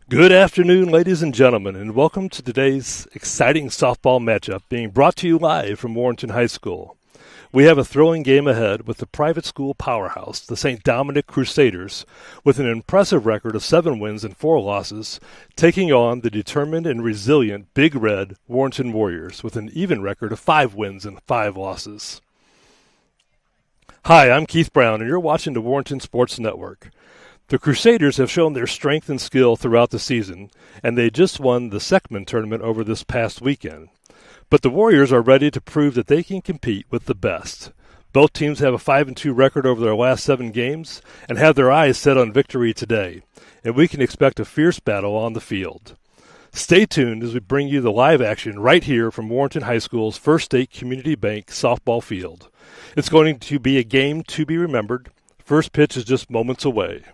Good afternoon, ladies and gentlemen, and welcome to today's exciting softball matchup being brought to you live from Warrenton High School. We have a thrilling game ahead with the private school powerhouse, the St. Dominic Crusaders, with an impressive record of 7 wins and 4 losses, taking on the determined and resilient Big Red Warrenton Warriors with an even record of 5 wins and 5 losses. Hi, I'm Keith Brown, and you're watching the Warrenton Sports Network. The Crusaders have shown their strength and skill throughout the season, and they just won the Seckman tournament over this past weekend. But the Warriors are ready to prove that they can compete with the best. Both teams have a 5-2 record over their last 7 games and have their eyes set on victory today, and we can expect a fierce battle on the field. Stay tuned as we bring you the live action right here from Warrenton High School's First State Community Bank softball field. It's going to be a game to be remembered. First pitch is just moments away.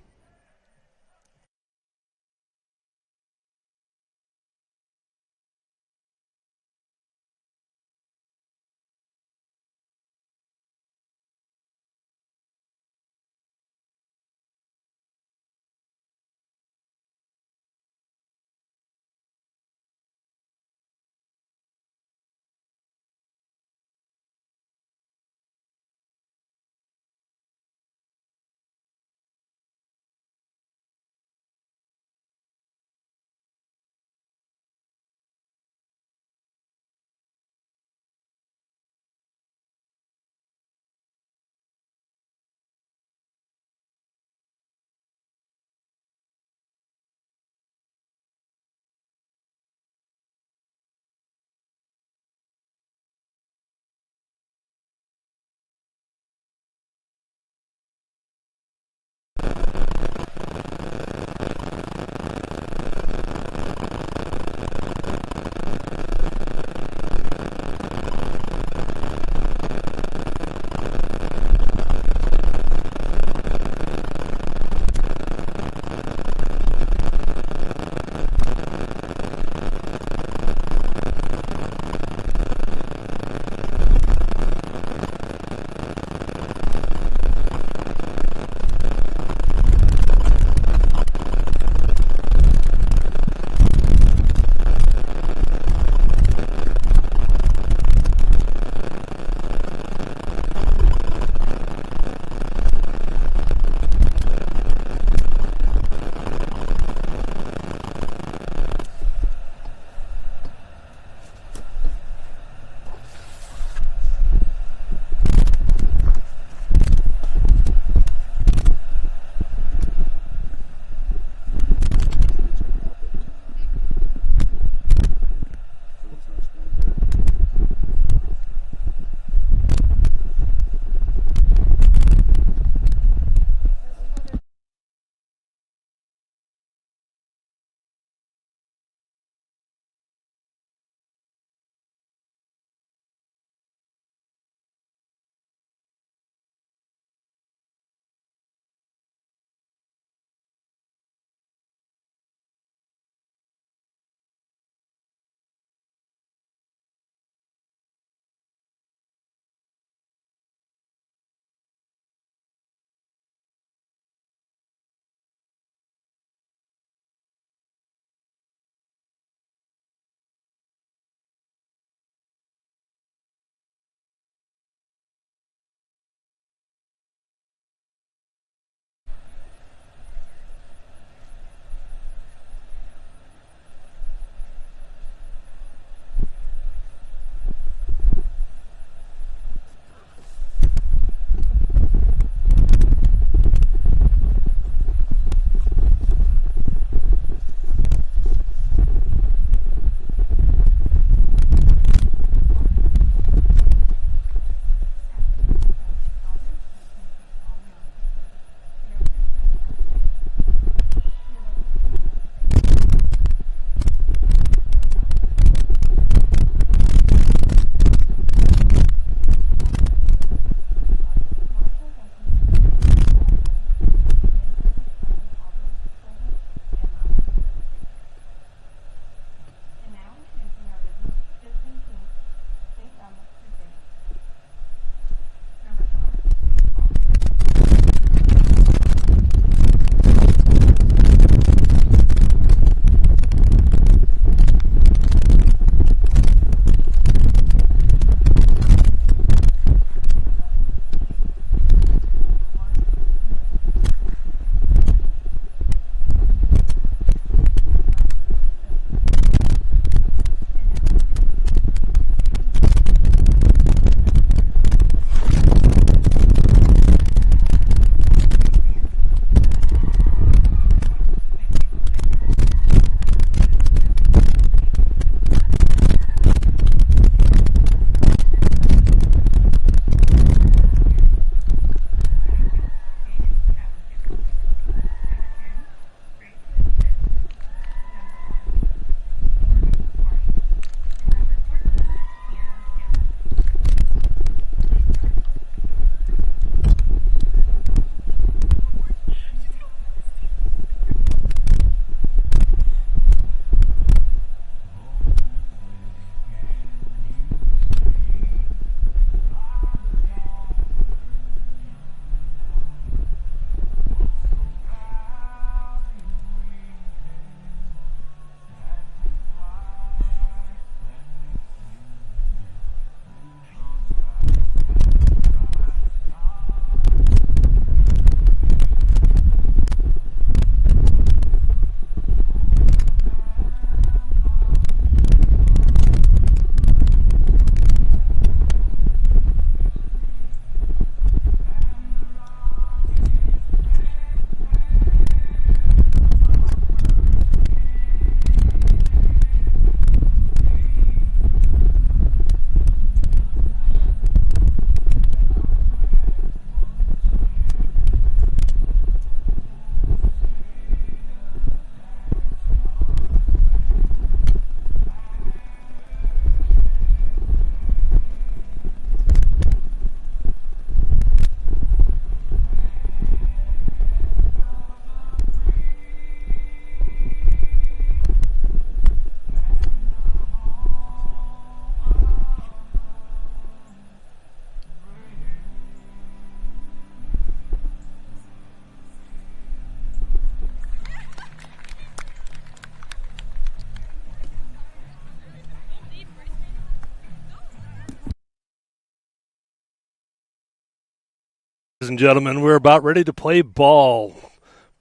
Ladies and gentlemen, we're about ready to play ball.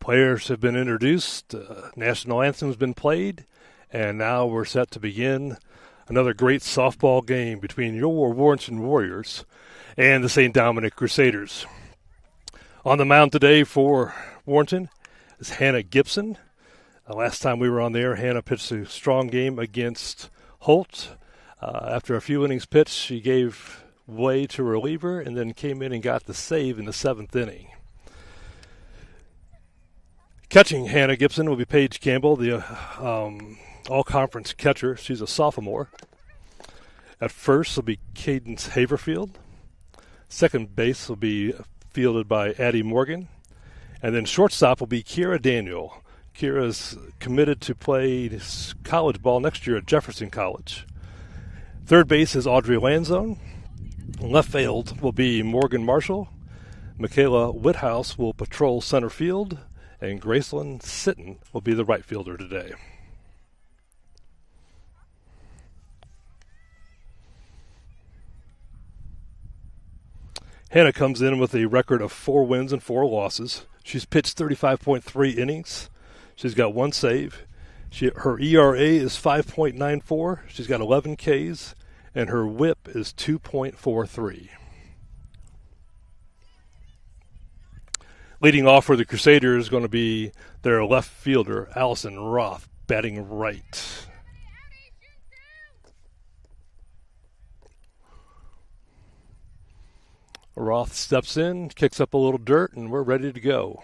Players have been introduced, national anthem's been played, and now we're set to begin another great softball game between your Warrenton Warriors and the St. Dominic Crusaders. On the mound today for Warrenton is Hannah Gibson. Last time we were on there, Hannah pitched a strong game against Holt. After a few innings pitched, she gave way to reliever and then came in and got the save in the 7th inning. Catching Hannah Gibson will be Paige Campbell, the all-conference catcher. She's a sophomore. At first will be Cadence Haverfield. Second base will be fielded by Addie Morgan. And then shortstop will be Kira Daniel. Kira is committed to play college ball next year at Jefferson College. Third base is Audrey Lanzone. Left field will be Morgan Marshall. Michaela Whithouse will patrol center field. And Graceland Sitton will be the right fielder today. Hannah comes in with a record of 4 wins and 4 losses. She's pitched 35.3 innings. She's got 1 save. Her ERA is 5.94. She's got 11 Ks, and her WHIP is 2.43. Leading off for the Crusaders is going to be their left fielder, Allison Roth, batting right. Roth steps in, kicks up a little dirt, and we're ready to go.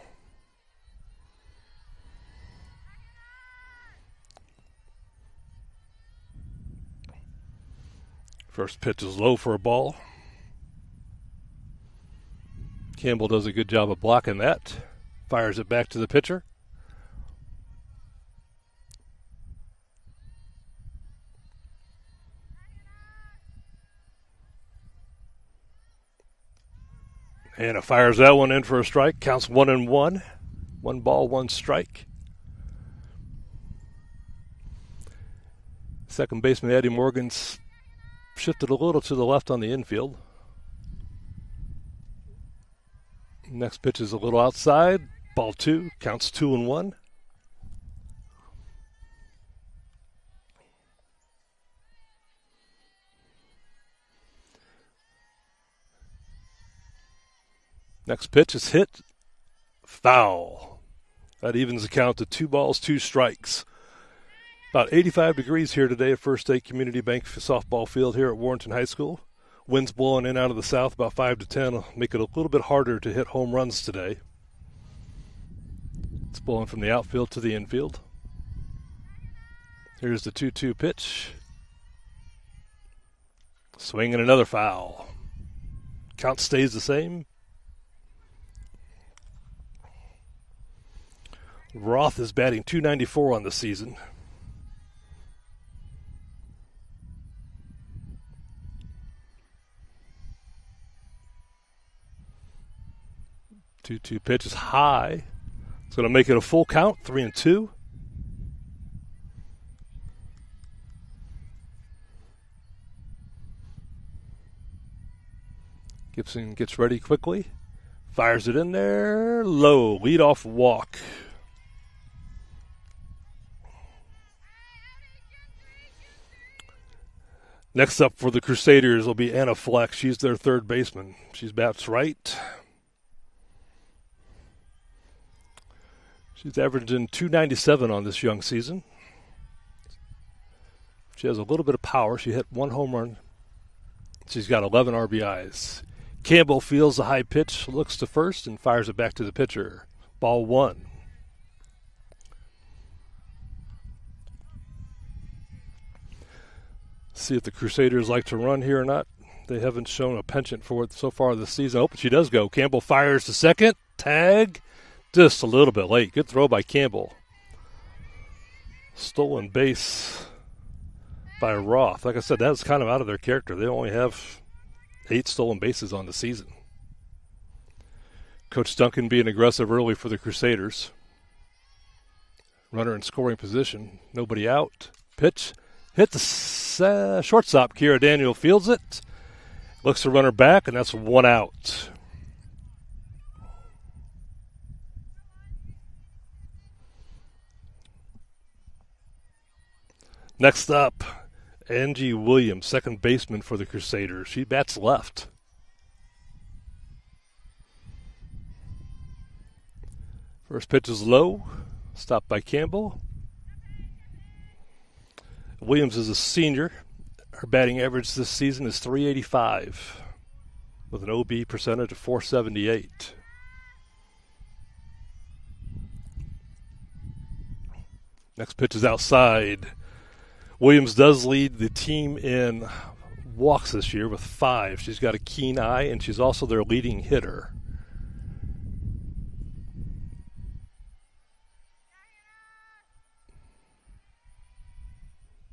First pitch is low for a ball. Campbell does a good job of blocking that. Fires it back to the pitcher. Hannah fires that one in for a strike. Counts 1-1. 1 ball, 1 strike. Second baseman Addie Morgan's shifted a little to the left on the infield. Next pitch is a little outside. Ball 2. Counts 2-1. Next pitch is hit. Foul. That evens the count to 2 balls, 2 strikes. About 85 degrees here today at First State Community Bank softball field here at Warrenton High School. Winds blowing in out of the south about 5 to 10 will make it a little bit harder to hit home runs today. It's blowing from the outfield to the infield. Here's the 2-2 pitch. Swing and another foul. Count stays the same. Roth is batting .294 on the season. Two pitch is high. It's going to make it a full count, 3-2. Gibson gets ready quickly. Fires it in there. Low. Leadoff walk. Next up for the Crusaders will be Anna Fleck. She's their third baseman. She's bats right. She's averaging .297 on this young season. She has a little bit of power. She hit 1 home run. She's got 11 RBIs. Campbell feels the high pitch, looks to first, and fires it back to the pitcher. Ball 1. See if the Crusaders like to run here or not. They haven't shown a penchant for it so far this season. Oh, but she does go. Campbell fires to second. Tag. Just a little bit late. Good throw by Campbell. Stolen base by Roth. Like I said, that's kind of out of their character. They only have 8 stolen bases on the season. Coach Duncan being aggressive early for the Crusaders. Runner in scoring position. Nobody out. Pitch. Hit the shortstop. Kira Daniel fields it. Looks to runner back, and that's 1 out. Next up, Angie Williams, second baseman for the Crusaders. She bats left. First pitch is low, stopped by Campbell. Williams is a senior. Her batting average this season is .385 with an OB percentage of .478. Next pitch is outside. Williams does lead the team in walks this year with 5. She's got a keen eye, and she's also their leading hitter.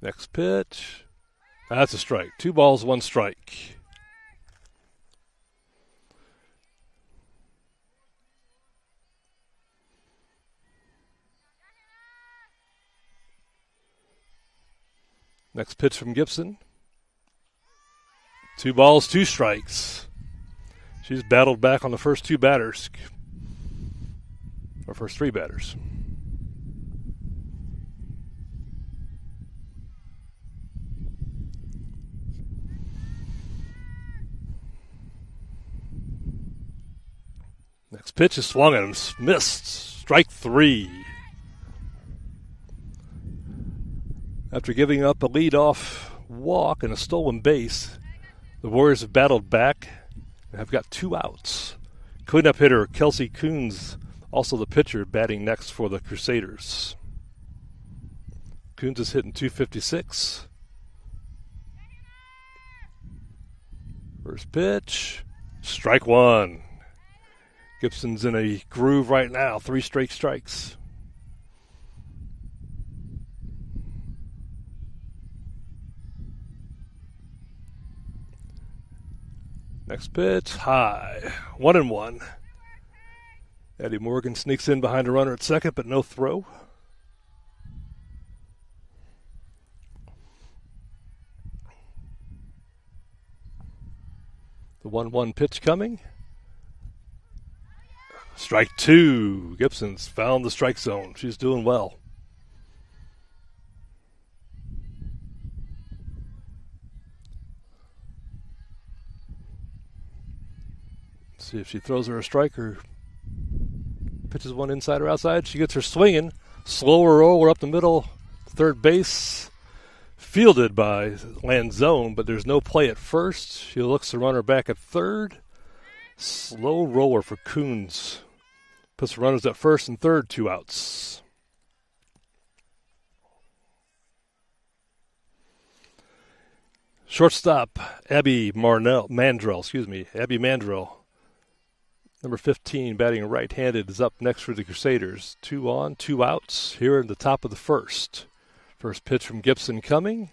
Next pitch. That's a strike. 2 balls, 1 strike. Next pitch from Gibson. 2 balls, 2 strikes. She's battled back on the first 2 batters. Or first 3 batters. Next pitch is swung at him, missed. Strike 3. After giving up a leadoff walk and a stolen base, the Warriors have battled back and have got 2 outs. Cleanup hitter Kelsey Coons, also the pitcher, batting next for the Crusaders. Coons is hitting .256. First pitch, strike 1. Gibson's in a groove right now, 3 straight strikes. Next pitch, high, 1-1. Eddie Morgan sneaks in behind a runner at second, but no throw. The 1-1 pitch coming. Strike 2. Gibson's found the strike zone. She's doing well. See if she throws her a strike or pitches one inside or outside. She gets her swinging. Slower roller up the middle. Third base. Fielded by Lanzone, but there's no play at first. She looks to run her back at third. Slow roller for Coons. Puts the runners at first and third, 2 outs. Shortstop, Abby Mandrell. Number 15, batting right-handed, is up next for the Crusaders. 2 on, 2 outs here in the top of the first. First pitch from Gibson coming.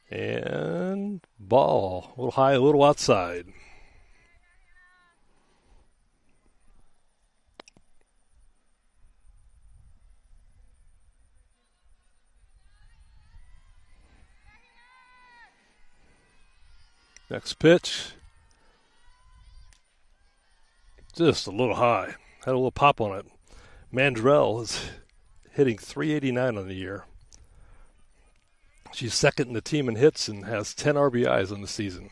And ball, a little high, a little outside. Next pitch, just a little high. Had a little pop on it. Mandrell is hitting .389 on the year. She's second in the team in hits and has 10 RBIs on the season.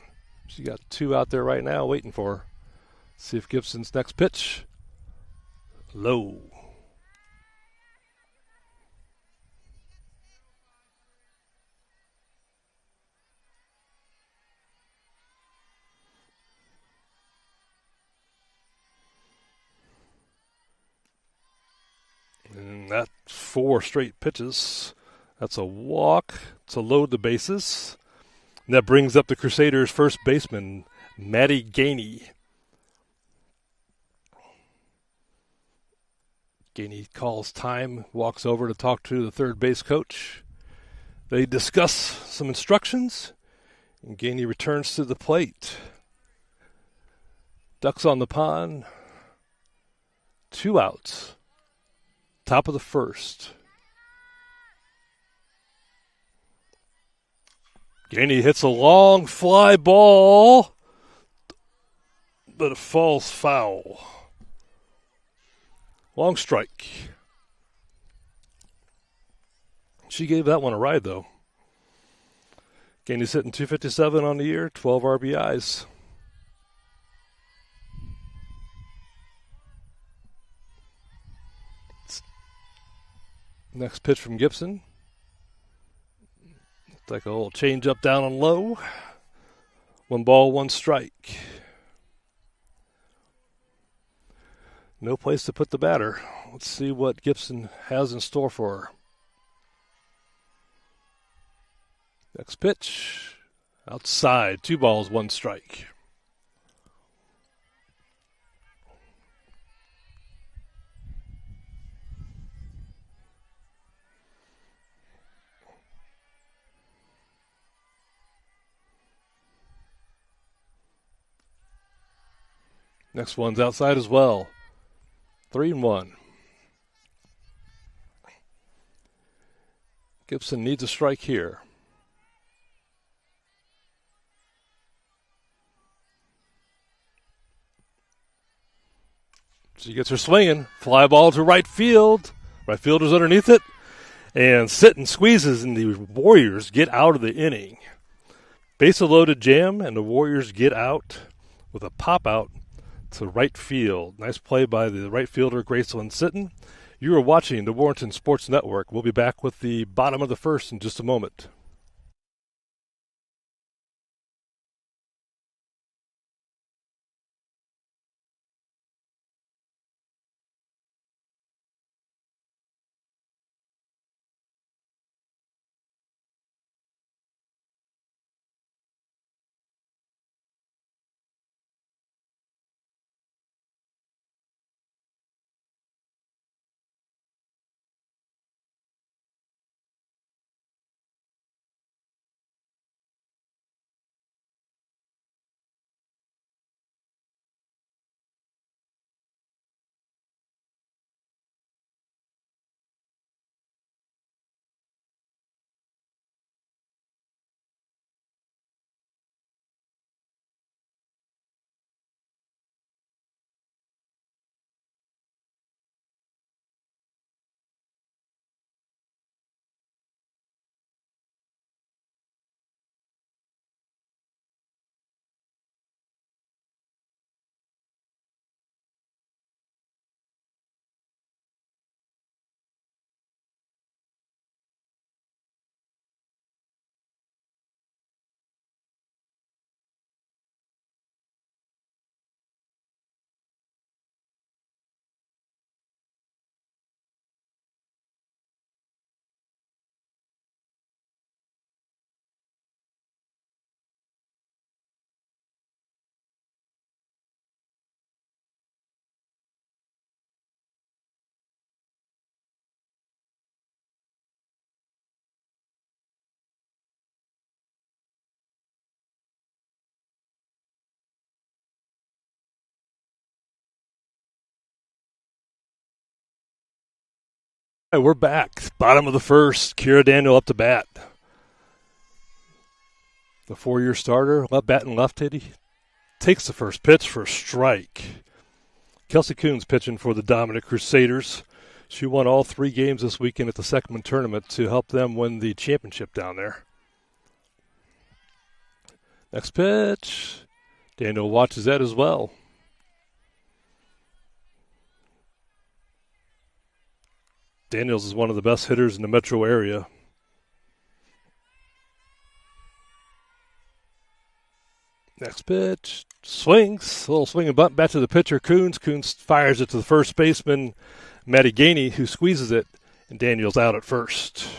She got 2 out there right now waiting for her. See if Gibson's next pitch. Low. And that's 4 straight pitches. That's a walk to load the bases. And that brings up the Crusaders' first baseman, Maddie Gainey. Gainey calls time, walks over to talk to the third base coach. They discuss some instructions, and Gainey returns to the plate. Ducks on the pond. 2 outs. Top of the first. Gainey hits a long fly ball, but it falls foul. Long strike. She gave that one a ride, though. Gainey's hitting 257 on the year, 12 RBIs. Next pitch from Gibson. Looks like a little change up down on low. 1 ball, 1 strike. No place to put the batter. Let's see what Gibson has in store for her. Next pitch. Outside. 2 balls, 1 strike. Next one's outside as well. 3-1. Gibson needs a strike here. She gets her swinging. Fly ball to right field. Right fielder's underneath it. And Sitton squeezes, and the Warriors get out of the inning. Base loaded jam, and the Warriors get out with a pop out to right field. Nice play by the right fielder, Graceland Sitton. You are watching the Warrenton Sports Network. We'll be back with the bottom of the first in just a moment. All right, we're back. Bottom of the first. Kira Daniel up to bat. The 4-year starter, left batting left-handed, takes the first pitch for a strike. Kelsey Coons pitching for the Dominic Crusaders. She won all 3 games this weekend at the Second Tournament to help them win the championship down there. Next pitch. Daniel watches that as well. Daniels is one of the best hitters in the metro area. Next pitch. Swings. A little swing and bunt back to the pitcher, Coons. Coons fires it to the first baseman, Matty Gainey, who squeezes it, and Daniels out at first.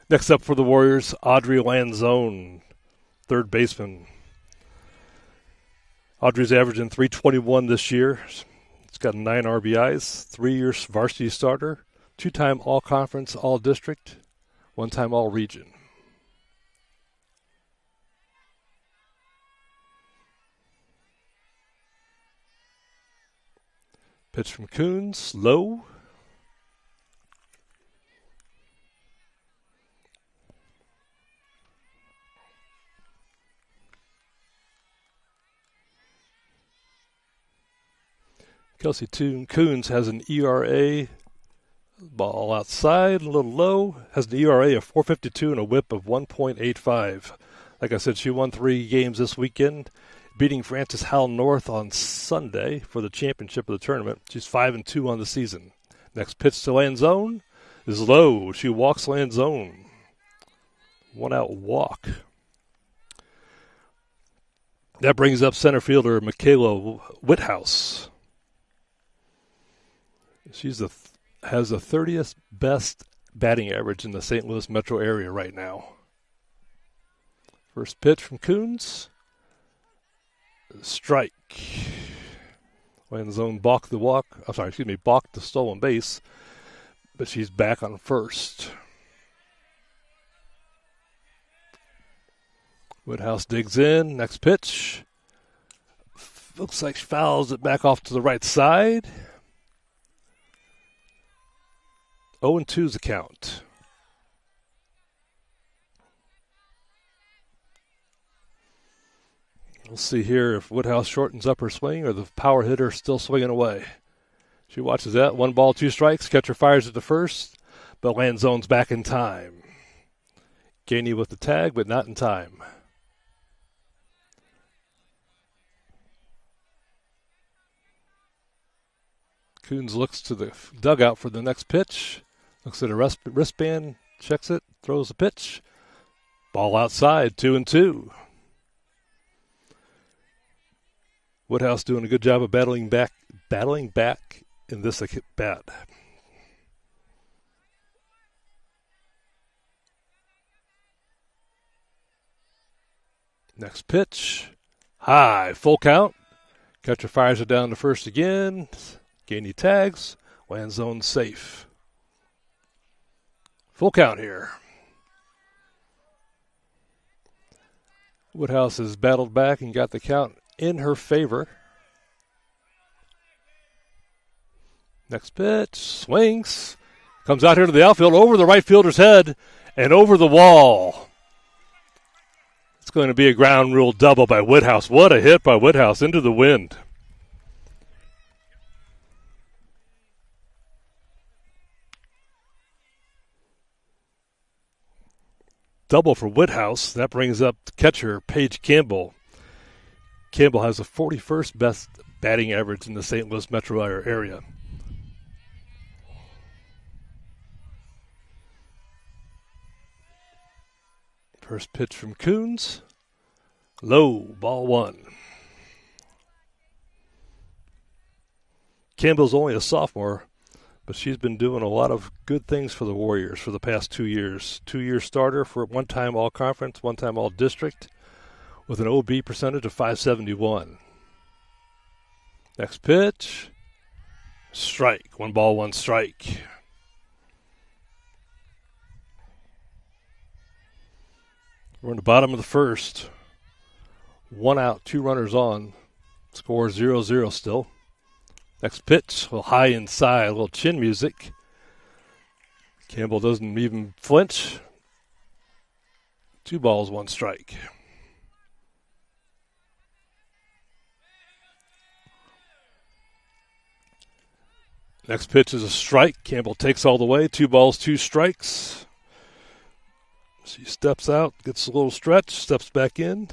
Next up for the Warriors, Audrey Lanzone, third baseman. Audrey's averaging .321 this year. It's got 9 RBIs, 3-year varsity starter, 2-time all-conference, all-district, 1-time all-region. Pitch from Coons, low. Kelsey Coons has an ERA, ball outside, a little low, has an ERA of 4.52 and a whip of 1.85. Like I said, she won 3 games this weekend, beating Francis Howell North on Sunday for the championship of the tournament. She's 5-2 on the season. Next pitch to Lanzone is low. She walks Lanzone. 1-out walk. That brings up center fielder Michaela Whithouse. She's has the 30th best batting average in the St. Louis metro area right now. First pitch from Coons. Strike. Lanzone balked the stolen base, but she's back on first. Woodhouse digs in. Next pitch. Looks like she fouls it back off to the right side. 0-2 is the count. We'll see here if Woodhouse shortens up her swing or the power hitter still swinging away. She watches that. 1 ball, 2 strikes. Catcher fires at the first, but Lanzone's back in time. Gainey with the tag, but not in time. Coons looks to the dugout for the next pitch. Looks at a wristband, checks it, throws the pitch. Ball outside, 2-2. Woodhouse doing a good job of battling back in this bat. Next pitch, high, full count. Catcher fires it down to first again. Gainey tags, Lanzone safe. Full count here. Woodhouse has battled back and got the count in her favor. Next pitch, swings, comes out here to the outfield, over the right fielder's head, and over the wall. It's going to be a ground rule double by Woodhouse. What a hit by Woodhouse into the wind. Double for Woodhouse. That brings up catcher Paige Campbell. Campbell has the 41st best batting average in the St. Louis metro area. First pitch from Coons. Low, ball 1. Campbell's only a sophomore, but she's been doing a lot of good things for the Warriors for the past 2 years. 2-year starter for one-time all-conference, one-time all-district, with an OB percentage of .571. Next pitch, strike. 1 ball, 1 strike. We're in the bottom of the first. 1 out, 2 runners on. Score 0-0 still. Next pitch, a little high inside, a little chin music. Campbell doesn't even flinch. 2 balls, 1 strike. Next pitch is a strike. Campbell takes all the way. 2 balls, 2 strikes. She steps out, gets a little stretch, steps back in.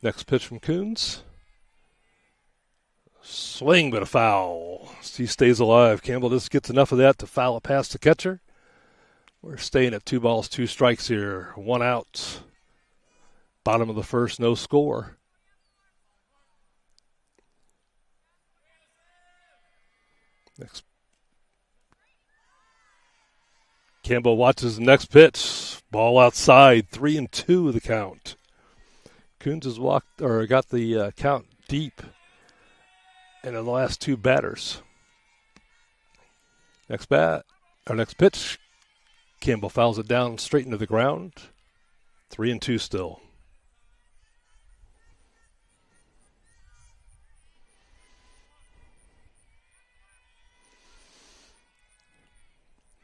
Next pitch from Coons. Swing, but a foul. He stays alive. Campbell just gets enough of that to foul it past the catcher. We're staying at 2 balls, 2 strikes here. 1 out. Bottom of the first, no score. Next. Campbell watches the next pitch. Ball outside, 3-2 the count. Coons has got the count deep in the last 2 batters. Next pitch. Campbell fouls it down straight into the ground. 3-2 still.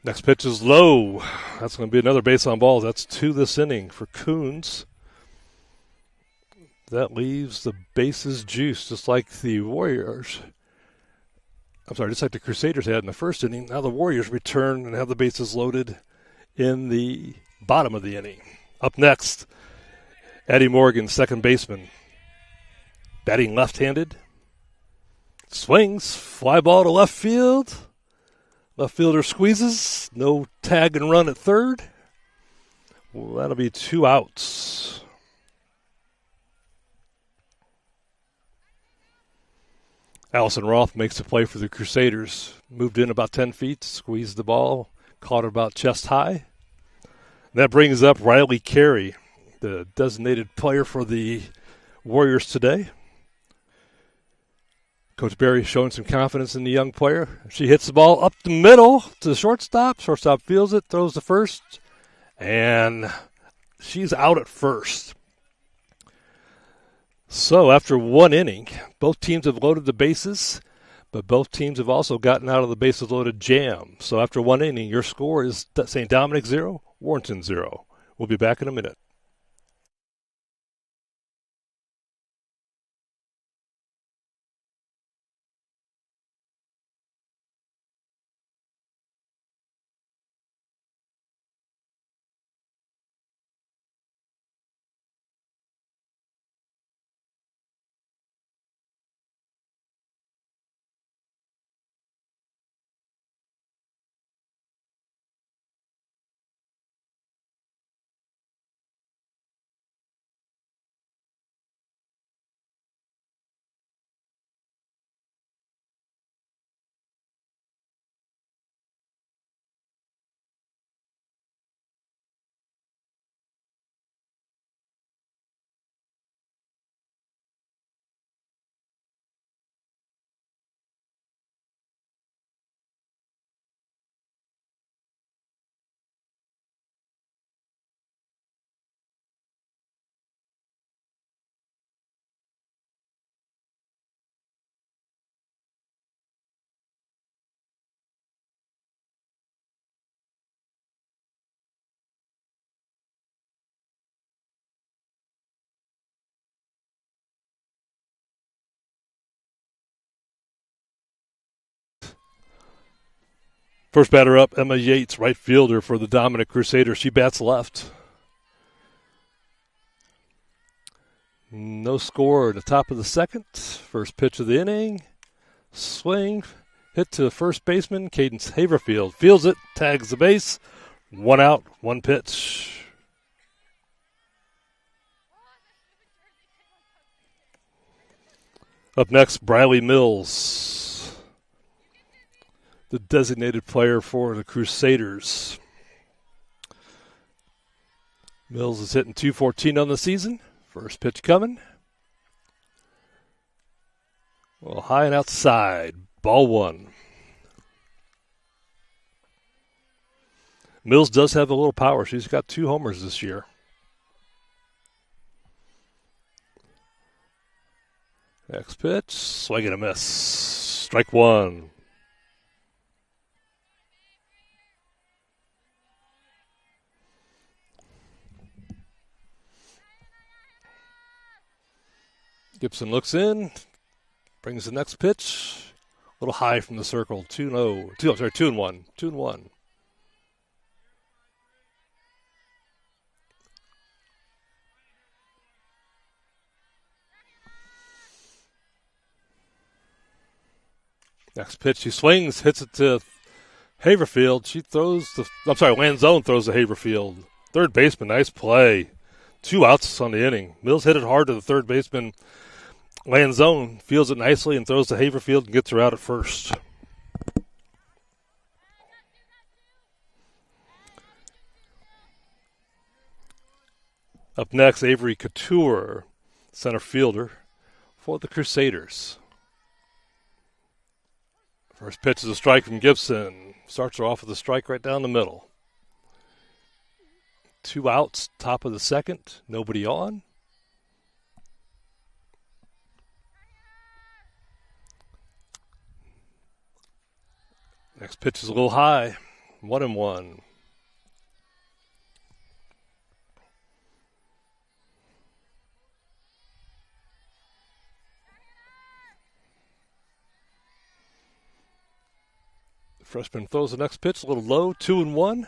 Next pitch is low. That's going to be another base on balls. That's 2 this inning for Coons. That leaves the bases juiced, just like the Warriors. I'm sorry, just like the Crusaders had in the first inning. Now the Warriors return and have the bases loaded in the bottom of the inning. Up next, Eddie Morgan, second baseman. Batting left-handed. Swings, fly ball to left field. Left fielder squeezes. No tag and run at third. Well, that'll be 2 outs. Allison Roth makes the play for the Crusaders. Moved in about 10 feet, squeezed the ball, caught it about chest high. That brings up Riley Carey, the designated player for the Warriors today. Coach Berry showing some confidence in the young player. She hits the ball up the middle to the shortstop. Shortstop fields it, throws to first, and she's out at first. So after 1 inning, both teams have loaded the bases, but both teams have also gotten out of the bases loaded jam. So after 1 inning, your score is St. Dominic 0, Warrenton 0. We'll be back in a minute. First batter up, Emma Yates, right fielder for the Dominic Crusaders. She bats left. No score at the top of the second. First pitch of the inning. Swing. Hit to first baseman, Cadence Haverfield. Fields it, tags the base. 1 out, 1 pitch. Up next, Briley Mills, the designated player for the Crusaders. Mills is hitting .214 on the season. First pitch coming. Well, high and outside. Ball 1. Mills does have a little power. She's got 2 homers this year. Next pitch. Swing and a miss. Strike 1. Gibson looks in, brings the next pitch. A little high from the circle. 2-1. 2-1. Next pitch, she swings, hits it to Haverfield. Lanzone throws to Haverfield. Third baseman, nice play. 2 outs on the inning. Mills hit it hard to the third baseman. Lanzone fields it nicely and throws to Haverfield and gets her out at first. Up next, Avery Couture, center fielder for the Crusaders. First pitch is a strike from Gibson. Starts her off with a strike right down the middle. 2 outs, top of the second. Nobody on. Next pitch is a little high. 1-1. Freshman throws the next pitch, a little low, 2-1.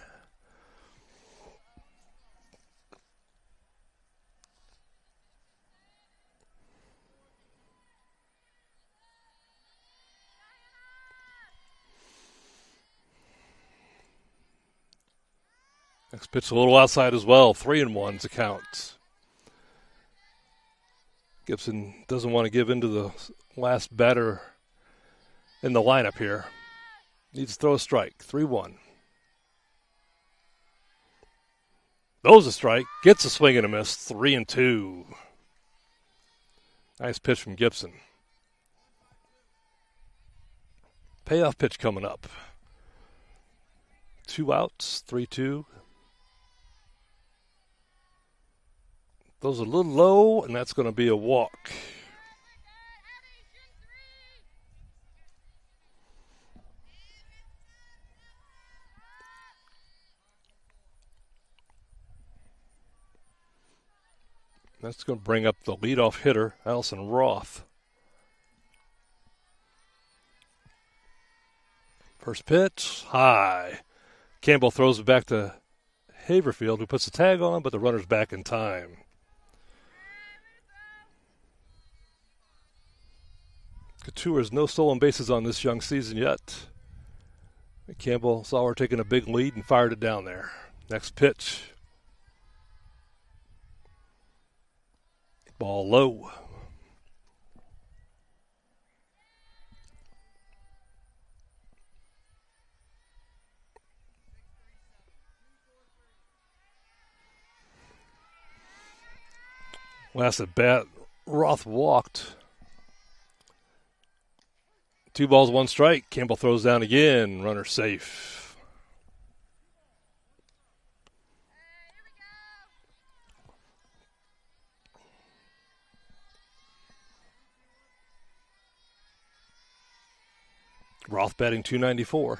Next pitch a little outside as well, 3-1's a count. Gibson doesn't want to give in to the last batter in the lineup here. Needs to throw a strike, 3-1. Throws a strike, gets a swing and a miss, 3-2. Nice pitch from Gibson. Payoff pitch coming up. 2 outs, 3-2. Those a little low, and that's going to be a walk. That's going to bring up the leadoff hitter, Allison Roth. First pitch, high. Campbell throws it back to Haverfield, who puts the tag on, but the runner's back in time. Couture has no stolen bases on this young season yet. Campbell saw her taking a big lead and fired it down there. Next pitch. Ball low. Last at bat, Roth walked. 2 balls, 1 strike. Campbell throws down again. Runner safe. Roth batting .294.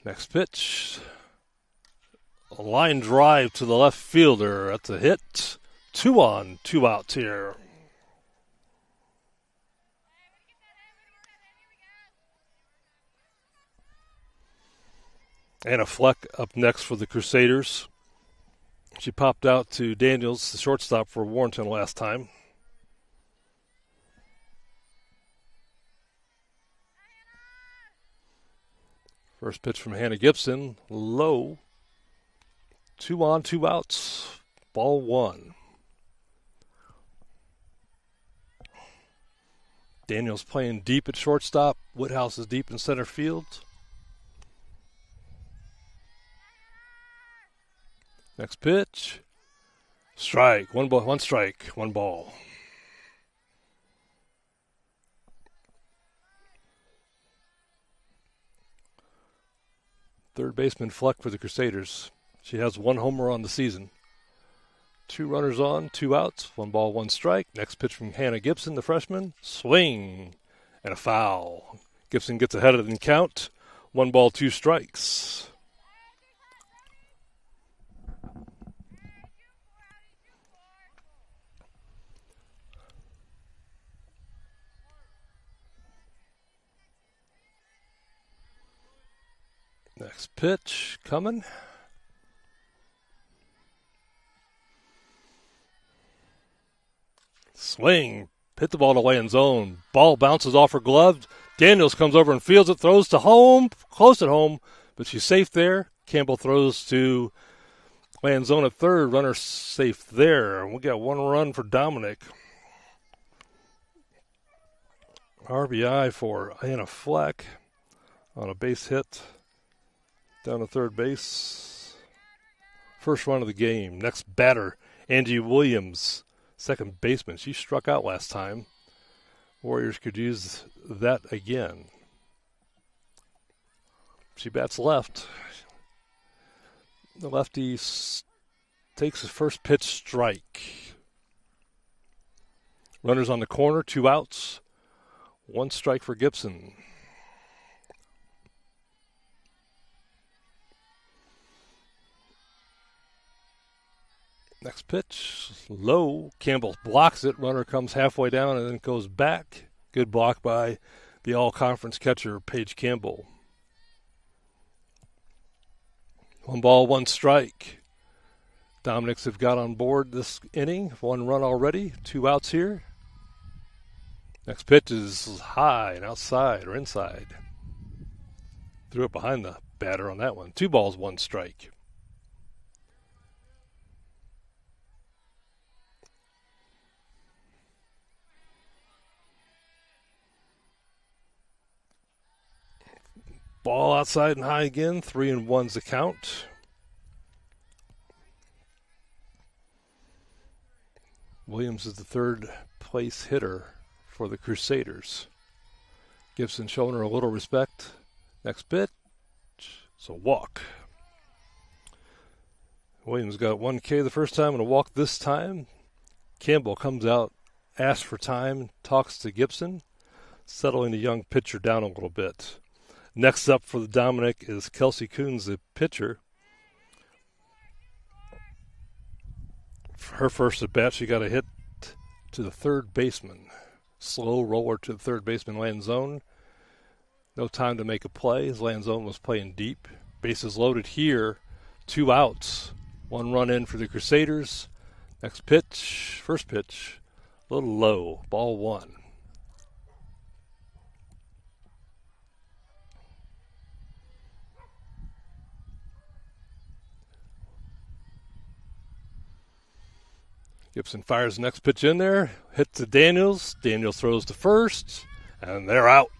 Next pitch. A line drive to the left fielder. That's a hit. 2 on, 2 outs here. Anna Fleck up next for the Crusaders. She popped out to Daniels, the shortstop for Warrenton last time. First pitch from Hannah Gibson, low. 2 on, 2 outs, ball 1. Daniels playing deep at shortstop. Woodhouse is deep in center field. Next pitch. Strike. 1 ball, 1 strike, 1 ball. Third baseman Fleck for the Crusaders. She has 1 homer on the season. 2 runners on, 2 outs, 1 ball, 1 strike. Next pitch from Hannah Gibson, the freshman. Swing and a foul. Gibson gets ahead of the count. 1 ball, 2 strikes. Next pitch coming. Swing. Hit the ball away in zone. Ball bounces off her glove. Daniels comes over and fields it. Throws to home. Close at home. But she's safe there. Campbell throws to land zone at third. Runner safe there. We got 1 run for Dominic. RBI for Anna Fleck on a base hit down to third base. First run of the game. Next batter, Angie Williams, second baseman. She struck out last time. Warriors could use that again. She bats left. The lefty takes his first pitch strike. Runners on the corner, 2 outs. 1 strike for Gibson. Next pitch, low. Campbell blocks it. Runner comes halfway down and then goes back. Good block by the all-conference catcher, Paige Campbell. 1 ball, 1 strike. Dominics have got on board this inning. 1 run already, 2 outs here. Next pitch is high and outside or inside. Threw it behind the batter on that one. 2 balls, 1 strike. Ball outside and high again. 3-1's the count. Williams is the third place hitter for the Crusaders. Gibson showing her a little respect. Next pitch, it's a walk. Williams got 1K the first time and a walk this time. Campbell comes out, asks for time, talks to Gibson, settling the young pitcher down a little bit. Next up for the Dominic is Kelsey Coons, the pitcher. For her first at bat, she got a hit to the third baseman. Slow roller to the third baseman land zone. No time to make a play. His land zone was playing deep. Bases loaded here. 2 outs. 1 run in for the Crusaders. Next pitch, first pitch, a little low. Ball 1. Gibson fires the next pitch in there, hits to Daniels. Daniels throws to first, and they're out.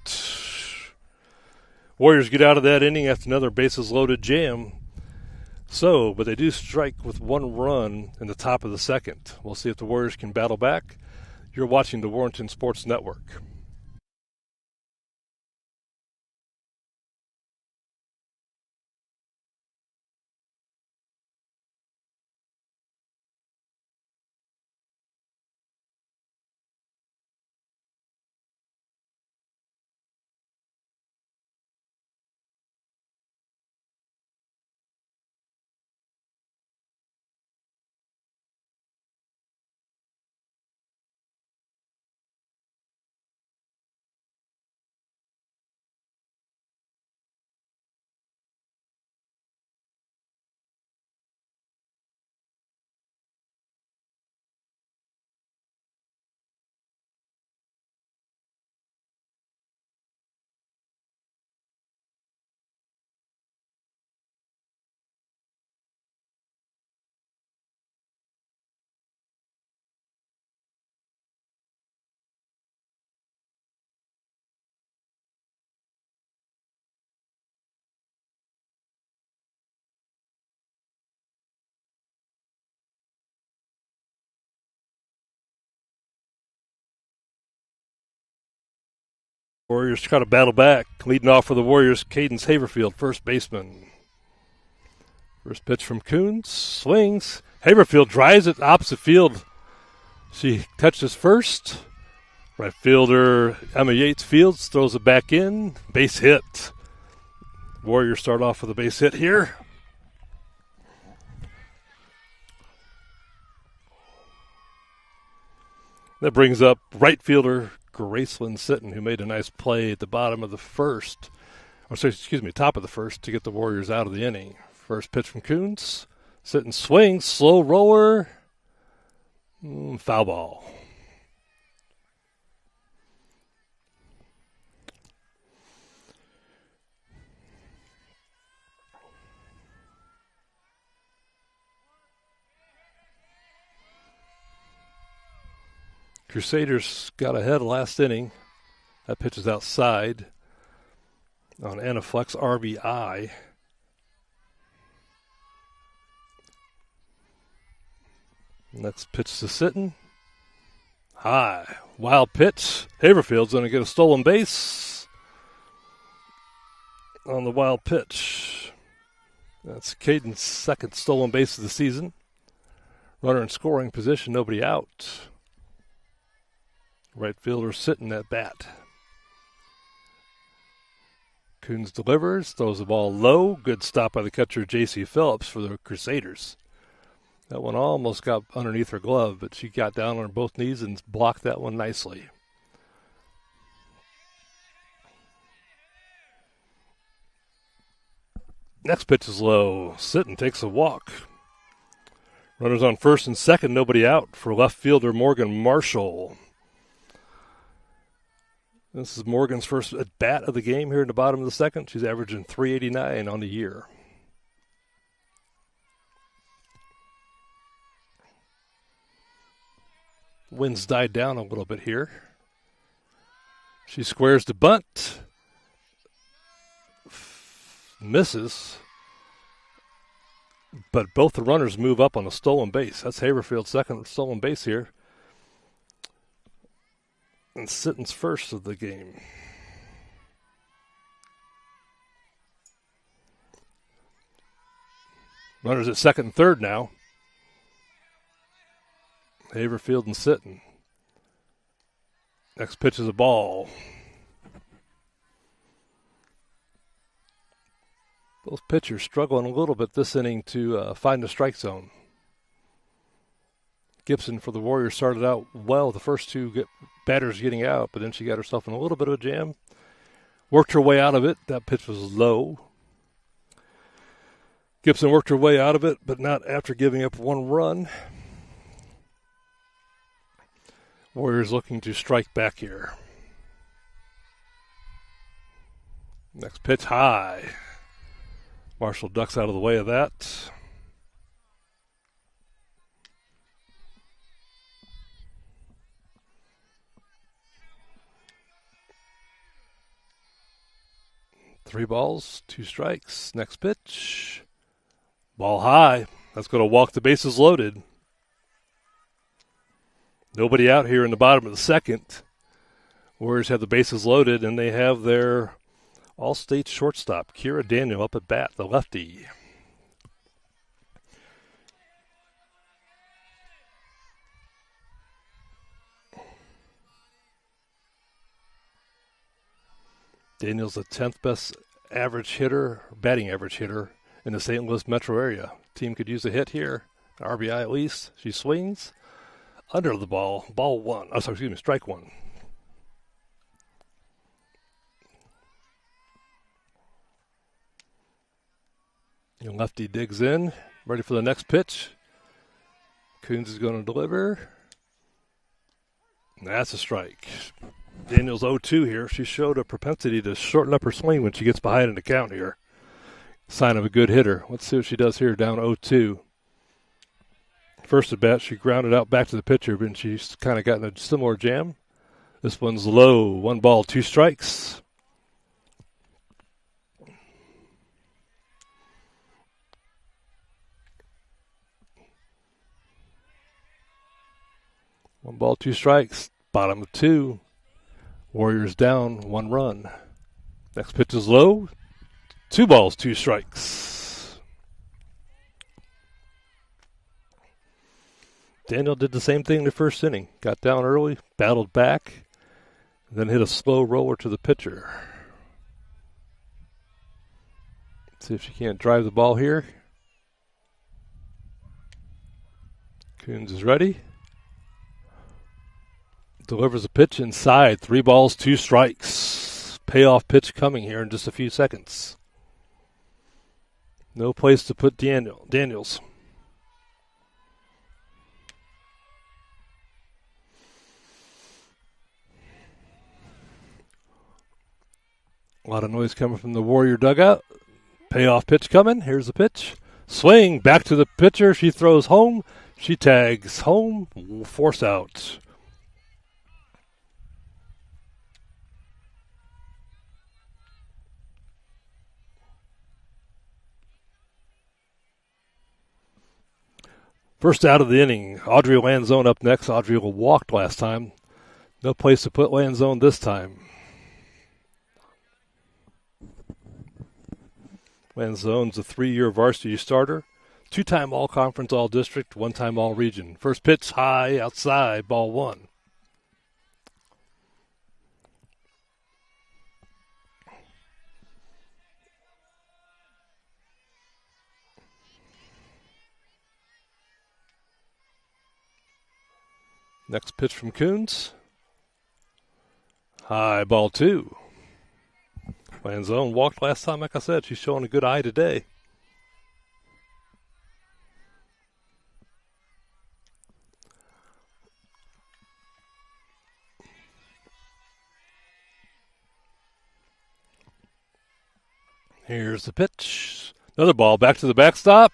Warriors get out of that inning after another bases-loaded jam. But they do strike with 1 run in the top of the second. We'll see if the Warriors can battle back. You're watching the Warrenton Sports Network. Warriors try to battle back. Leading off for the Warriors, Cadence Haverfield, first baseman. First pitch from Coons. Swings. Haverfield drives it opposite field. She touches first. Right fielder Emma Yates fields, throws it back in. Base hit. Warriors start off with a base hit here. That brings up right fielder Graceland Sitton, who made a nice play at the bottom of the first. Top of the first to get the Warriors out of the inning. First pitch from Coons. Sitton swings, slow roller. Foul ball. Crusaders got ahead last inning. That pitch is outside on Anaflex RBI. Next pitch to Sitton. High. Wild pitch. Haverfield's going to get a stolen base on the wild pitch. That's Caden's second stolen base of the season. Runner in scoring position, nobody out. Right fielder Sitton at bat. Coons delivers, throws the ball low. Good stop by the catcher, J.C. Phillips, for the Crusaders. That one almost got underneath her glove, but she got down on both knees and blocked that one nicely. Next pitch is low. Sitton takes a walk. Runners on first and second, nobody out for left fielder Morgan Marshall. This is Morgan's first at bat of the game here in the bottom of the second. She's averaging .389 on the year. Wind's died down a little bit here. She squares the bunt. Misses. But both the runners move up on a stolen base. That's Haverfield's second stolen base here. And Sitton's first of the game. Runners at second and third now. Haverfield and Sitton. Next pitch is a ball. Both pitchers struggling a little bit this inning to find the strike zone. Gibson for the Warriors started out well. The first two batters getting out, but then she got herself in a little bit of a jam. Worked her way out of it. That pitch was low. Gibson worked her way out of it, but not after giving up one run. Warriors looking to strike back here. Next pitch high. Marshall ducks out of the way of that. Three balls, two strikes. Next pitch. Ball high. That's going to walk the bases loaded. Nobody out here in the bottom of the second. Warriors have the bases loaded, and they have their all-state shortstop, Kira Daniel, up at bat, the lefty. Daniel's the 10th best batting average hitter in the St. Louis metro area. Team could use a hit here, RBI at least. She swings. Under the ball, strike one. And lefty digs in, ready for the next pitch. Coons is going to deliver. That's a strike. Daniel's 0-2 here. She showed a propensity to shorten up her swing when she gets behind in the count here. Sign of a good hitter. Let's see what she does here, down 0-2. First at bat, she grounded out back to the pitcher, but she's kind of gotten a similar jam. This one's low. 1 ball, 2 strikes. One ball, 2 strikes. Bottom of 2. Warriors down 1 run. Next pitch is low. 2 balls, 2 strikes. Daniel did the same thing in the first inning. Got down early, battled back, then hit a slow roller to the pitcher. See if she can't drive the ball here. Coons is ready. Delivers a pitch inside. 3 balls, 2 strikes. Payoff pitch coming here in just a few seconds. No place to put Daniels. A lot of noise coming from the Warrior dugout. Payoff pitch coming. Here's the pitch. Swing back to the pitcher. She throws home. She tags home. Force out. First out of the inning. Audrey Lanzone up next. Audrey walked last time. No place to put Lanzone this time. Lanzone's a 3-year varsity starter, 2-time all-conference, all-district, 1-time all-region. First pitch high, outside, ball 1. Next pitch from Coons. High, ball 2. Lanzone walked last time, like I said. She's showing a good eye today. Here's the pitch. Another ball back to the backstop.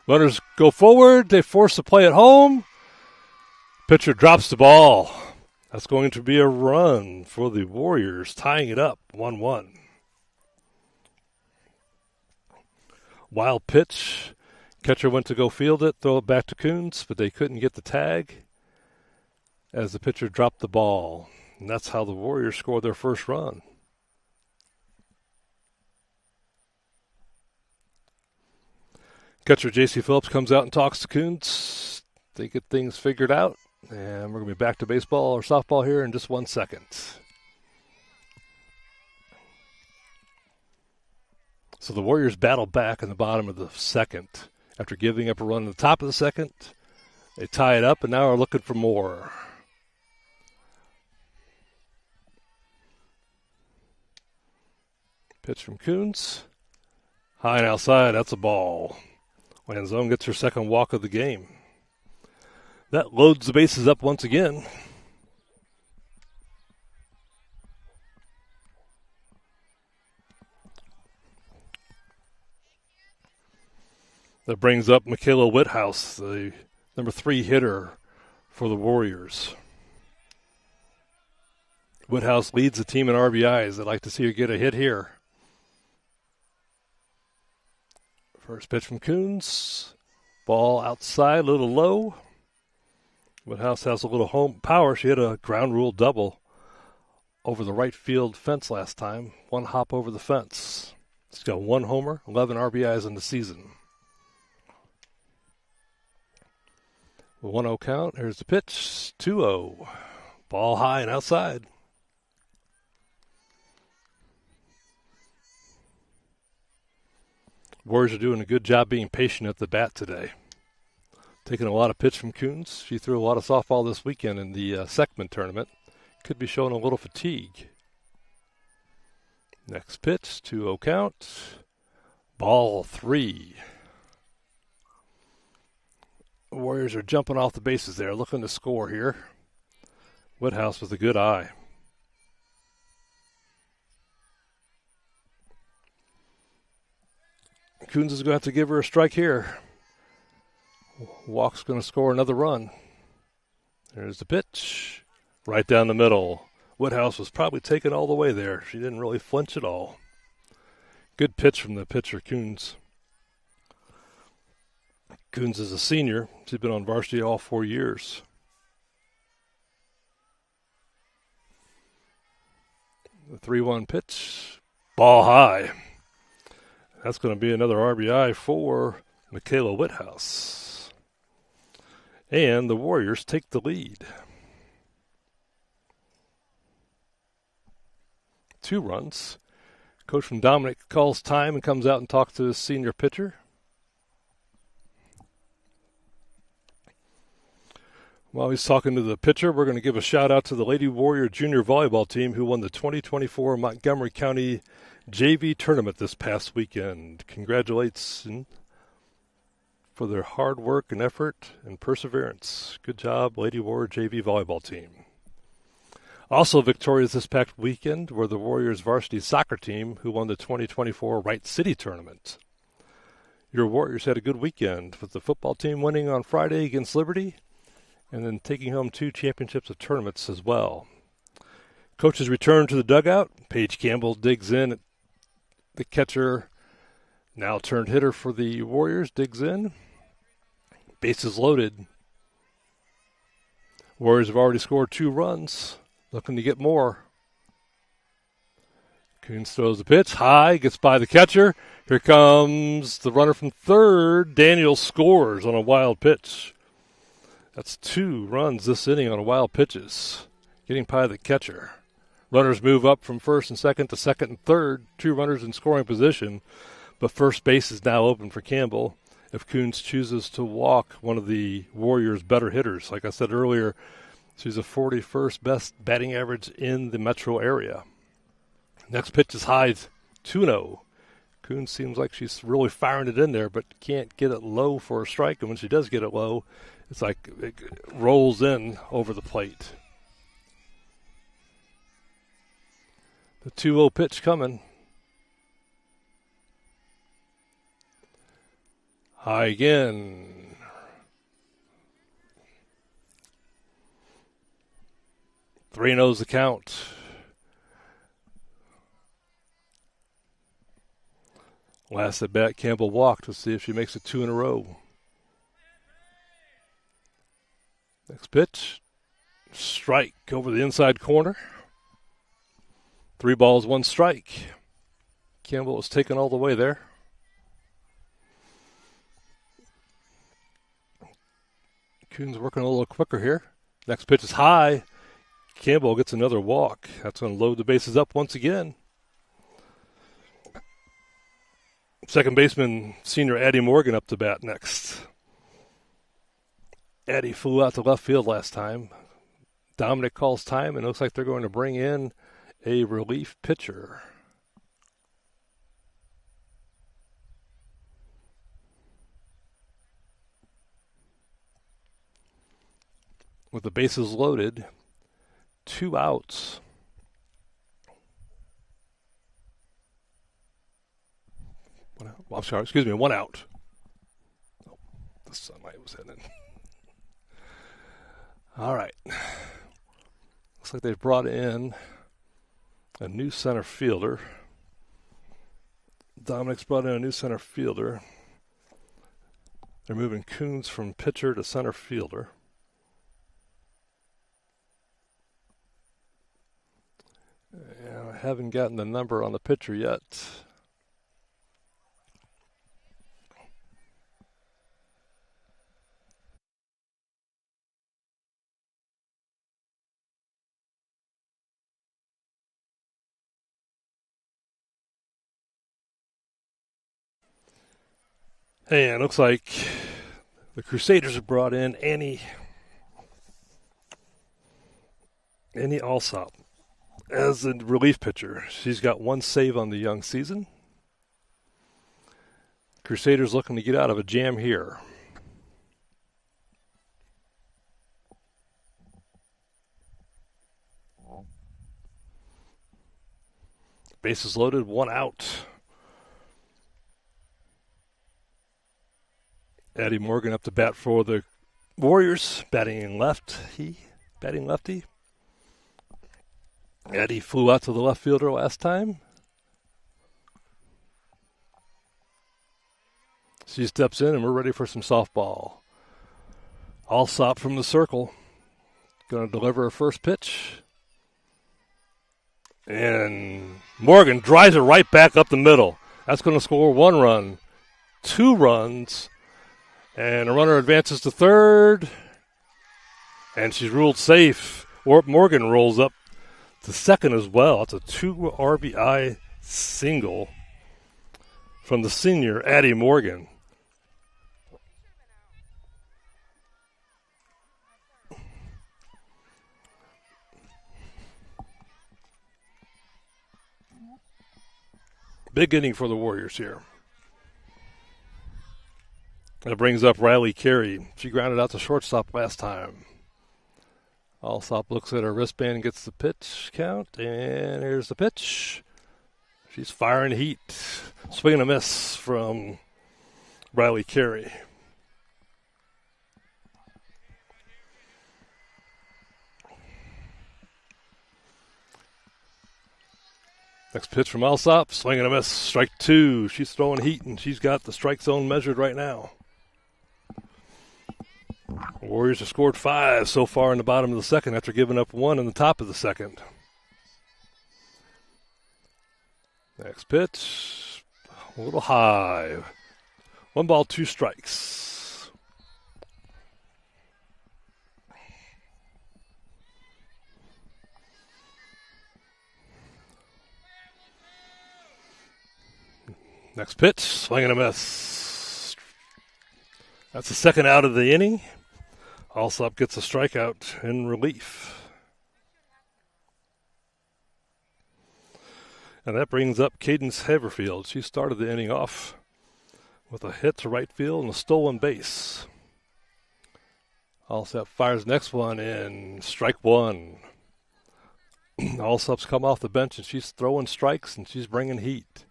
Runners go forward. They force the play at home. Pitcher drops the ball. That's going to be a run for the Warriors, tying it up 1-1. Wild pitch. Catcher went to go field it, throw it back to Coons, but they couldn't get the tag as the pitcher dropped the ball. And that's how the Warriors scored their first run. Catcher J.C. Phillips comes out and talks to Coons. They get things figured out. And we're going to be back to baseball or softball here in just 1 second. So the Warriors battle back in the bottom of the second. After giving up a run in the top of the second, they tie it up and now are looking for more. Pitch from Coons. High and outside, that's a ball. Lanzone gets her second walk of the game. That loads the bases up once again. That brings up Michaela Whithouse, the number 3 hitter for the Warriors. Whithouse leads the team in RBIs. I'd like to see her get a hit here. First pitch from Coons. Ball outside, a little low. Whithouse has a little home power. She had a ground rule double over the right field fence last time. One hop over the fence. She's got 1 homer, 11 RBIs in the season. 1-0 count. Here's the pitch. 2-0. Ball high and outside. Warriors are doing a good job being patient at the bat today. Taking a lot of pitch from Coons. She threw a lot of softball this weekend in the Seckman tournament. Could be showing a little fatigue. Next pitch, 2-0 count. Ball 3. The Warriors are jumping off the bases there, looking to score here. Whithouse with a good eye. Coons is going to have to give her a strike here. Walk's going to score another run. There's the pitch. Right down the middle. Whithouse was probably taken all the way there. She didn't really flinch at all. Good pitch from the pitcher, Coons. Coons is a senior. She's been on varsity all 4 years. The 3-1 pitch. Ball high. That's going to be another RBI for Michaela Whithouse. And the Warriors take the lead. 2 runs. Coach from Dominic calls time and comes out and talks to his senior pitcher. While he's talking to the pitcher, we're going to give a shout-out to the Lady Warrior Junior Volleyball team who won the 2024 Montgomery County JV tournament this past weekend. Congratulations for their hard work and effort and perseverance. Good job, Lady Warrior JV Volleyball team. Also victorious this past weekend were the Warriors varsity soccer team who won the 2024 Wright City tournament. Your Warriors had a good weekend with the football team winning on Friday against Liberty and then taking home 2 championships of tournaments as well. Coaches return to the dugout. Paige Campbell digs in at the catcher, now turned hitter for the Warriors, digs in. Bases loaded. Warriors have already scored 2 runs. Looking to get more. Coons throws the pitch high, gets by the catcher. Here comes the runner from third. Daniel scores on a wild pitch. That's 2 runs this inning on a wild pitches. Getting by the catcher. Runners move up from first and second to second and third. 2 runners in scoring position. But first base is now open for Campbell if Coons chooses to walk one of the Warriors' better hitters. Like I said earlier, she's a 41st best batting average in the metro area. Next pitch is high, 2-0. Coons seems like she's really firing it in there, but can't get it low for a strike. And when she does get it low, it's like it rolls in over the plate. The 2-0 pitch coming. High again. Three knows the count. Last at bat, Campbell walked. Let's see if she makes it two in a row. Next pitch. Strike over the inside corner. 3 balls, 1 strike. Campbell was taken all the way there. Coon's working a little quicker here. Next pitch is high. Campbell gets another walk. That's going to load the bases up once again. Second baseman, senior Addie Morgan, up to bat next. Addie flew out to left field last time. Dominic calls time, and it looks like they're going to bring in a relief pitcher. With the bases loaded, 2 outs. I'm sorry, excuse me, 1 out. Oh, the sunlight was hitting. All right. Looks like they've brought in a new center fielder. Dominic's brought in a new center fielder. They're moving Coons from pitcher to center fielder. I haven't gotten the number on the pitcher yet. And it looks like the Crusaders have brought in Annie Alsop as the relief pitcher. She's got 1 save on the young season. Crusaders looking to get out of a jam here. Bases loaded, 1 out. Addie Morgan up to bat for the Warriors, batting lefty. Addie flew out to the left fielder last time. She steps in, and we're ready for some softball. Alsop from the circle. Going to deliver her first pitch. And Morgan drives it right back up the middle. That's going to score 1 run. 2 runs. And a runner advances to third. And she's ruled safe. Morgan rolls up to second as well. It's a 2 RBI single from the senior Addie Morgan. Big inning for the Warriors here. That brings up Riley Carey. She grounded out to shortstop last time. Alsop looks at her wristband and gets the pitch count. And here's the pitch. She's firing heat. Swing and a miss from Riley Carey. Next pitch from Alsop. Swing and a miss. Strike 2. She's throwing heat, and she's got the strike zone measured right now. Warriors have scored 5 so far in the bottom of the second after giving up 1 in the top of the second. Next pitch, a little high. 1 ball, 2 strikes. Next pitch, swing and a miss. That's the second out of the inning. Alsop gets a strikeout in relief. And that brings up Cadence Haverfield. She started the inning off with a hit to right field and a stolen base. Alsop fires next one in, strike 1. Alsop's come off the bench and she's throwing strikes and she's bringing heat.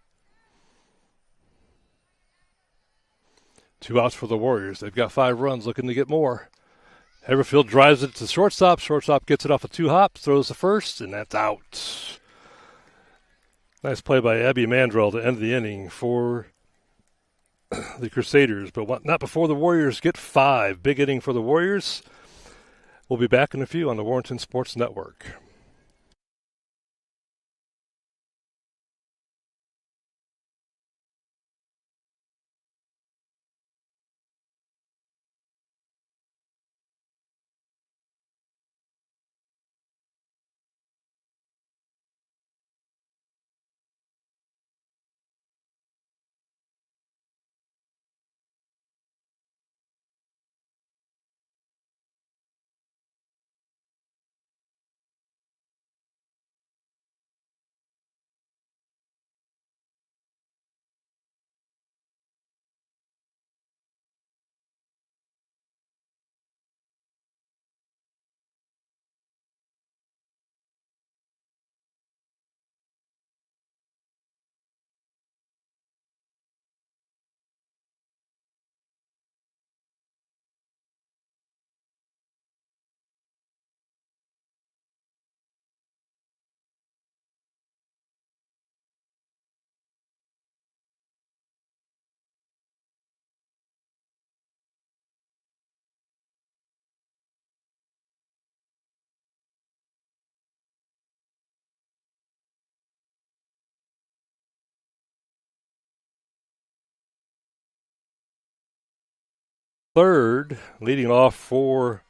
2 outs for the Warriors. They've got 5 runs, looking to get more. Haverfield drives it to shortstop. Shortstop gets it off of 2 hops, throws the first, and that's out. Nice play by Abby Mandrell to end the inning for the Crusaders, but not before the Warriors get 5. Big inning for the Warriors. We'll be back in a few on the Warrenton Sports Network. Third, leading off for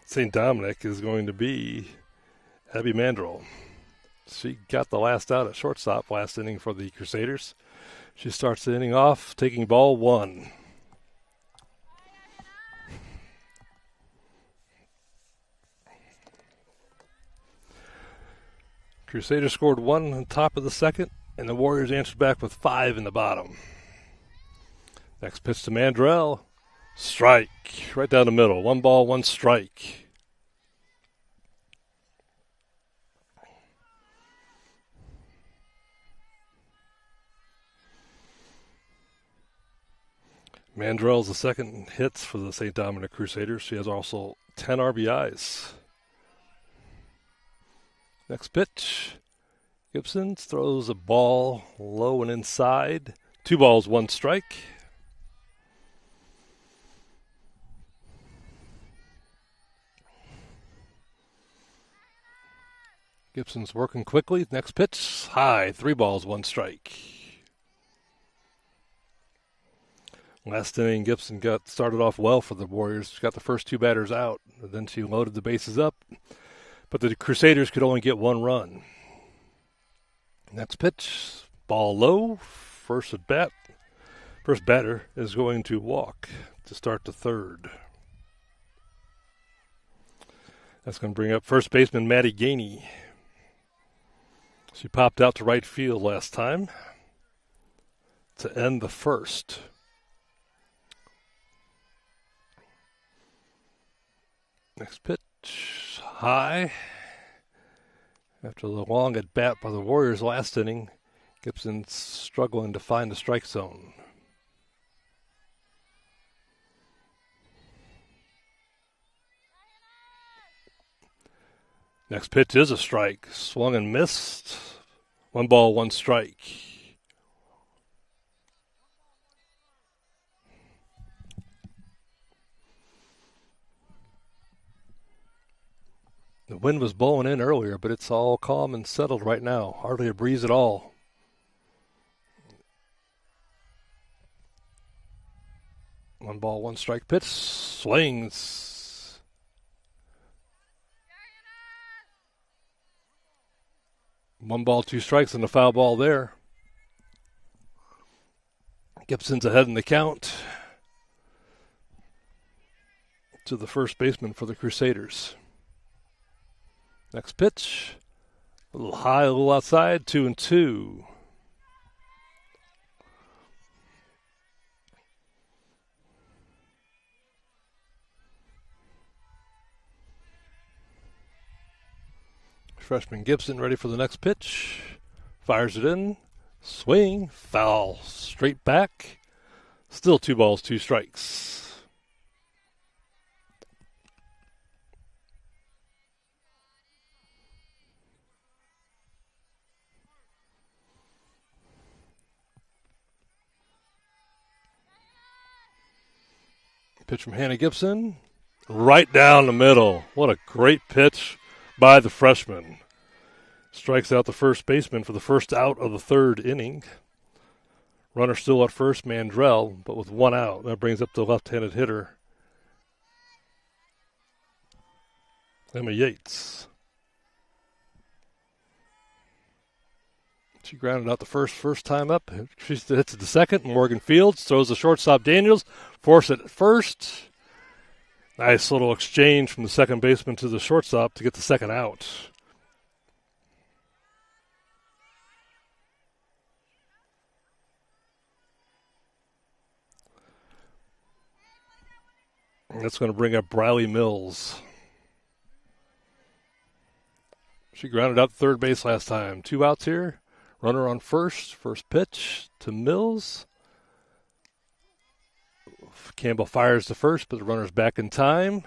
St. Dominic, is going to be Abby Mandrell. She got the last out at shortstop last inning for the Crusaders. She starts the inning off, taking ball 1. Crusaders scored 1 on the top of the second, and the Warriors answered back with 5 in the bottom. Next pitch to Mandrell. Strike. Right down the middle. 1 ball, 1 strike. Mandrell's the second hits for the St. Dominic Crusaders. She has also 10 RBIs. Next pitch. Gibson throws a ball low and inside. 2 balls, 1 strike. Gibson's working quickly. Next pitch, high. 3 balls, 1 strike. Last inning, Gibson got started off well for the Warriors. She got the first 2 batters out. Then she loaded the bases up. But the Crusaders could only get 1 run. Next pitch, ball low. First at bat. First batter is going to walk to start the third. That's going to bring up first baseman Maddie Gainey. She popped out to right field last time to end the first. Next pitch, high. After the long at bat by the Warriors last inning, Gibson's struggling to find the strike zone. Next pitch is a strike. Swung and missed. 1 ball, 1 strike. The wind was blowing in earlier, but it's all calm and settled right now. Hardly a breeze at all. One ball, 1 strike pitch. Swings. One ball, 2 strikes, and a foul ball there. Gibson's ahead in the count to the first baseman for the Crusaders. Next pitch, a little high, a little outside, 2-2. Freshman Gibson ready for the next pitch. Fires it in. Swing. Foul. Straight back. Still 2 balls, 2 strikes. Pitch from Hannah Gibson. Right down the middle. What a great pitch by the freshman. Strikes out the first baseman for the first out of the third inning. Runner still at first, Mandrell, but with 1 out. That brings up the left-handed hitter, Emma Yates. She grounded out the first time up. She hits it to second. Morgan Fields throws the shortstop Daniels. Force it at first. Nice little exchange from the second baseman to the shortstop to get the second out. And that's going to bring up Briley Mills. She grounded out third base last time. 2 outs here. Runner on first. First pitch to Mills. Campbell fires to first, but the runner's back in time.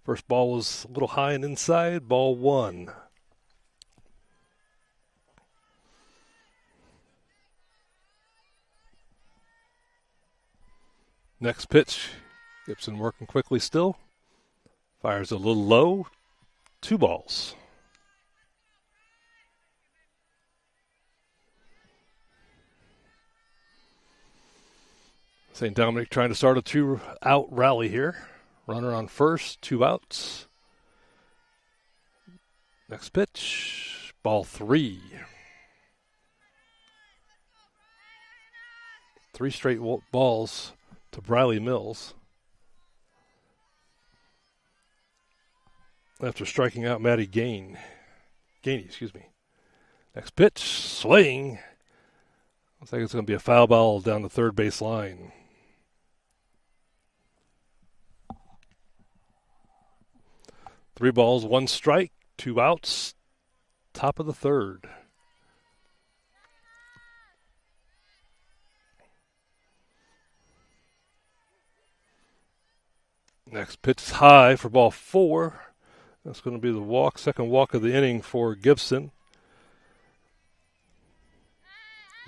First ball was a little high and inside. Ball 1. Next pitch. Gibson working quickly still. Fires a little low. 2 balls. St. Dominic trying to start a 2-out rally here. Runner on first, 2 outs. Next pitch, ball 3. 3 straight balls to Briley Mills. After striking out Maddie Gainey. Next pitch, swing. Looks like it's going to be a foul ball down the third base line. Three balls, 1 strike, 2 outs, top of the third. Next pitch is high for ball 4. That's going to be the walk, second walk of the inning for Gibson.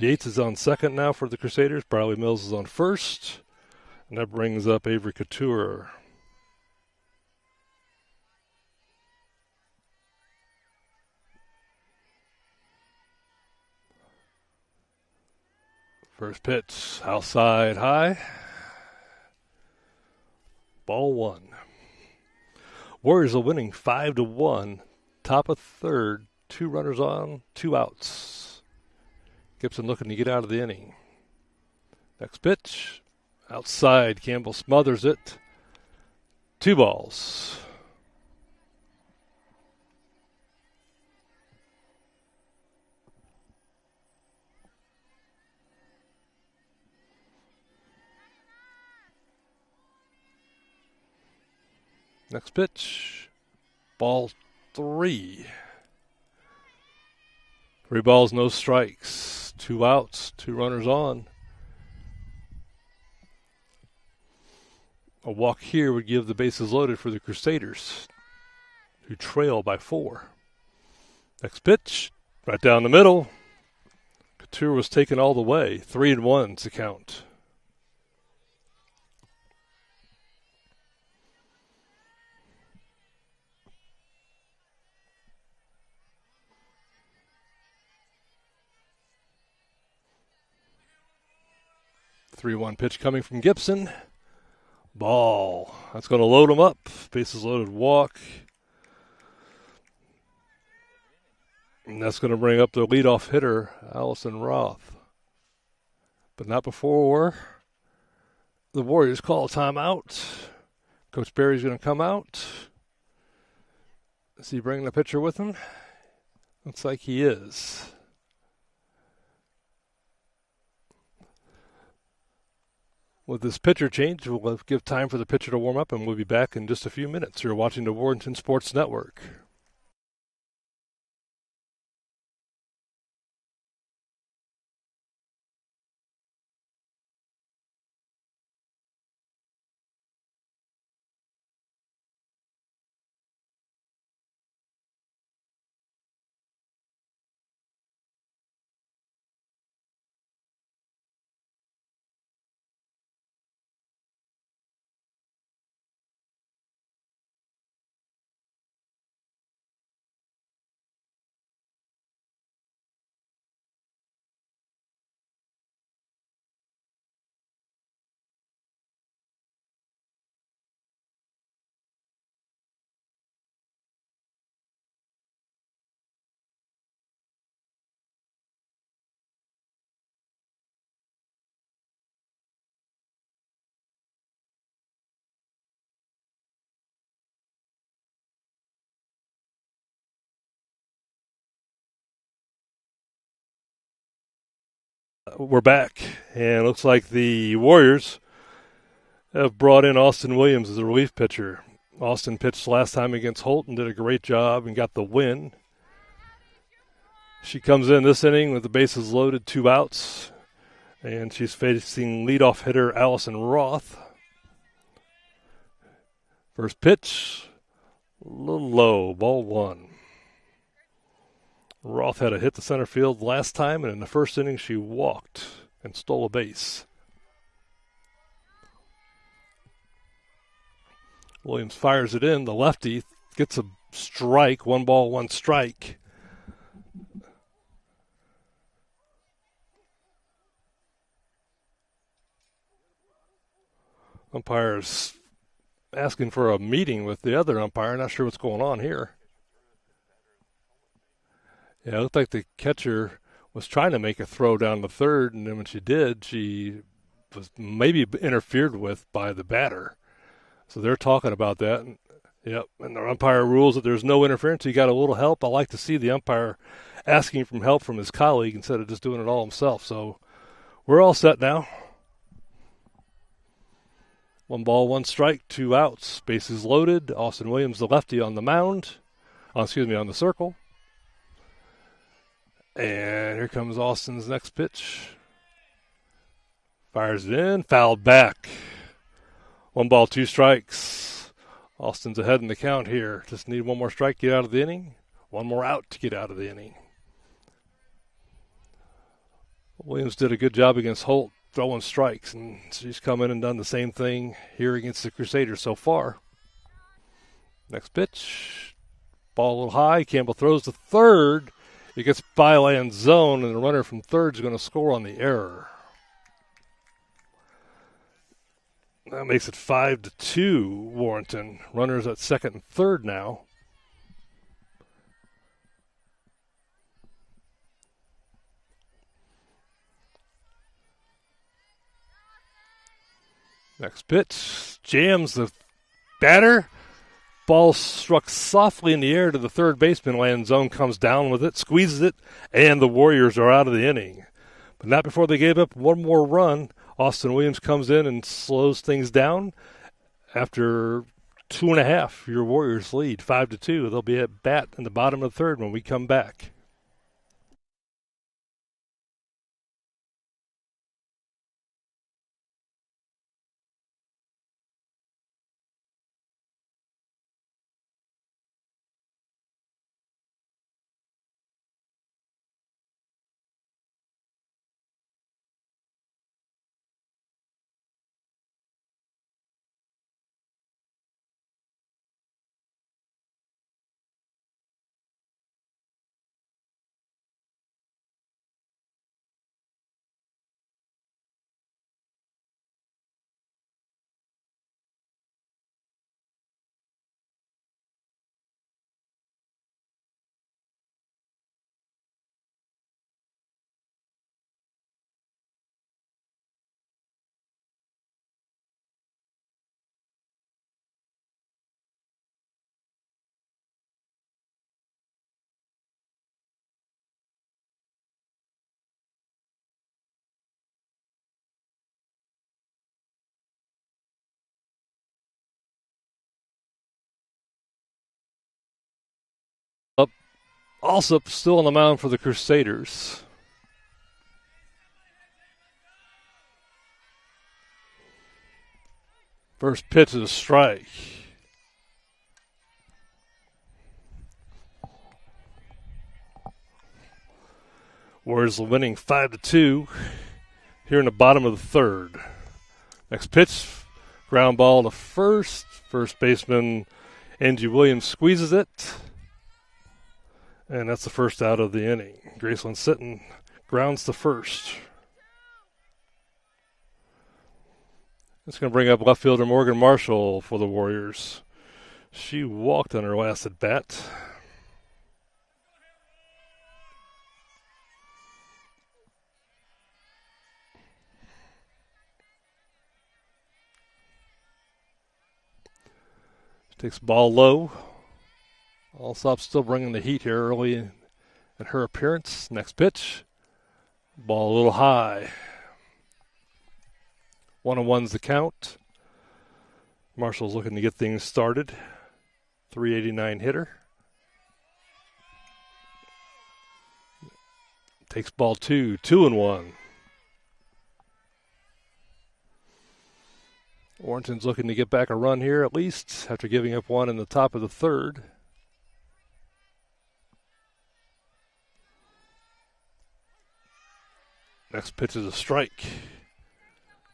Yates is on second now for the Crusaders. Briley Mills is on first. And that brings up Avery Couture. First pitch, outside high. Ball 1. Warriors are winning 5-1. Top of third. 2 runners on, 2 outs. Gibson looking to get out of the inning. Next pitch, outside. Campbell smothers it. 2 balls. Next pitch, ball 3. 3 balls, no strikes. 2 outs, 2 runners on. A walk here would give the bases loaded for the Crusaders, who trail by 4. Next pitch, right down the middle. Couture was taken all the way. 3-1 to count. The 3-1 pitch coming from Gibson. Ball. That's going to load him up. Bases loaded walk. And that's going to bring up the leadoff hitter, Allison Roth. But not before the Warriors call a timeout. Coach Berry's going to come out. Is he bringing the pitcher with him? Looks like he is. With this pitcher change, we'll give time for the pitcher to warm up, and we'll be back in just a few minutes. You're watching the Warrenton Sports Network. We're back, and it looks like the Warriors have brought in Austin Williams as a relief pitcher. Austin pitched last time against Holt and did a great job and got the win. She comes in this inning with the bases loaded, 2 outs, and she's facing leadoff hitter Allison Roth. First pitch, a little low, ball 1. Roth had a hit to center field last time, and in the first inning she walked and stole a base. Williams fires it in. The lefty gets a strike, 1 ball, 1 strike. Umpire's asking for a meeting with the other umpire. Not sure what's going on here. Yeah, it looked like the catcher was trying to make a throw down the third, and then when she did, she was maybe interfered with by the batter. So they're talking about that. And, yep, and the umpire rules that there's no interference. You got a little help. I like to see the umpire asking for help from his colleague instead of just doing it all himself. So we're all set now. 1 ball, 1 strike, 2 outs. Bases loaded. Austin Williams, the lefty, on the mound. On the circle. And here comes Austin's next pitch. Fires it in, fouled back. 1 ball, 2 strikes. Austin's ahead in the count here. Just need 1 more strike to get out of the inning. 1 more out to get out of the inning. Williams did a good job against Holt throwing strikes, and she's come in and done the same thing here against the Crusaders so far. Next pitch. Ball a little high. Campbell throws to third. It gets byland zone, and the runner from third is going to score on the error. That makes it 5-2, Warrenton. Runners at second and third now. Next pitch. Jams the batter. Ball struck softly in the air to the third baseman. Land zone comes down with it, squeezes it, and the Warriors are out of the inning. But not before they gave up 1 more run. Austin Williams comes in and slows things down. After 2.5, your Warriors lead 5-2. They'll be at bat in the bottom of the third when we come back. Alsop still on the mound for the Crusaders. First pitch is a strike. Warriors winning 5-2 here in the bottom of the third. Next pitch, ground ball to first. First baseman Angie Williams squeezes it. And that's the first out of the inning. Graceland Sitton grounds to first. It's going to bring up left fielder Morgan Marshall for the Warriors. She walked on her last at bat. She takes the ball low. Alsop still bringing the heat here early in her appearance. Next pitch. Ball a little high. 1-1's the count. Marshall's looking to get things started. 389 hitter. Takes ball 2, 2-1. Warrenton's looking to get back a run here at least after giving up one in the top of the third. Next pitch is a strike.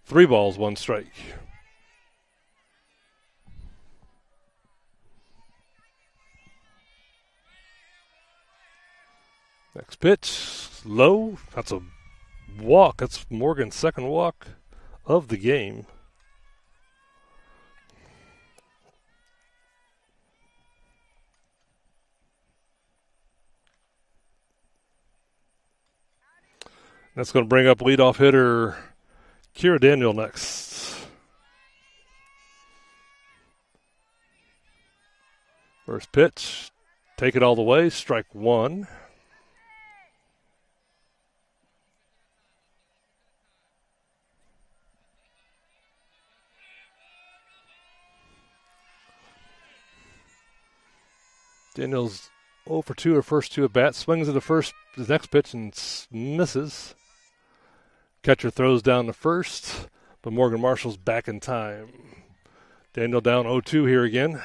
3 balls, 1 strike. Next pitch, low. That's a walk. That's Morgan's second walk of the game. That's going to bring up leadoff hitter Kira Daniel next. First pitch, take it all the way, strike 1. Daniels 0 for 2 her first 2 at bats. Swings at the next pitch and misses. Catcher throws down the first, but Morgan Marshall's back in time. Daniel down 0-2 here again.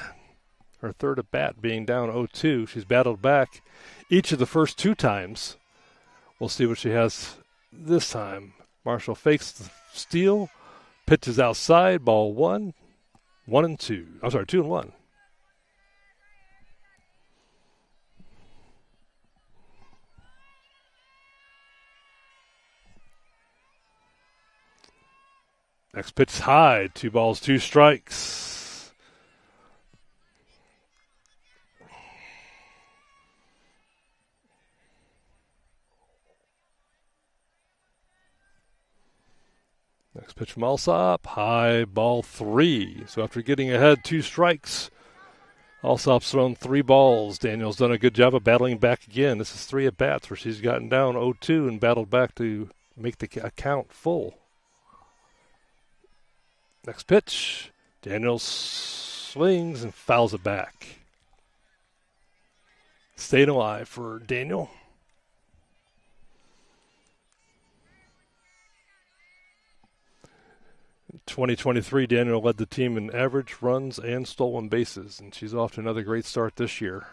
Her third at bat being down 0-2. She's battled back each of the first 2 times. We'll see what she has this time. Marshall fakes the steal, pitches outside, ball 1, 1-2. I'm sorry, 2-1. Next pitch high, 2 balls, 2 strikes. Next pitch from Alsop, high, ball 3. So after getting ahead 2 strikes, Alsop's thrown 3 balls. Daniel's done a good job of battling back again. This is 3 at bats where she's gotten down 0-2 and battled back to make the account full. Next pitch, Daniels swings and fouls it back. Staying alive for Daniel. In 2023, Daniel led the team in average runs and stolen bases, and she's off to another great start this year.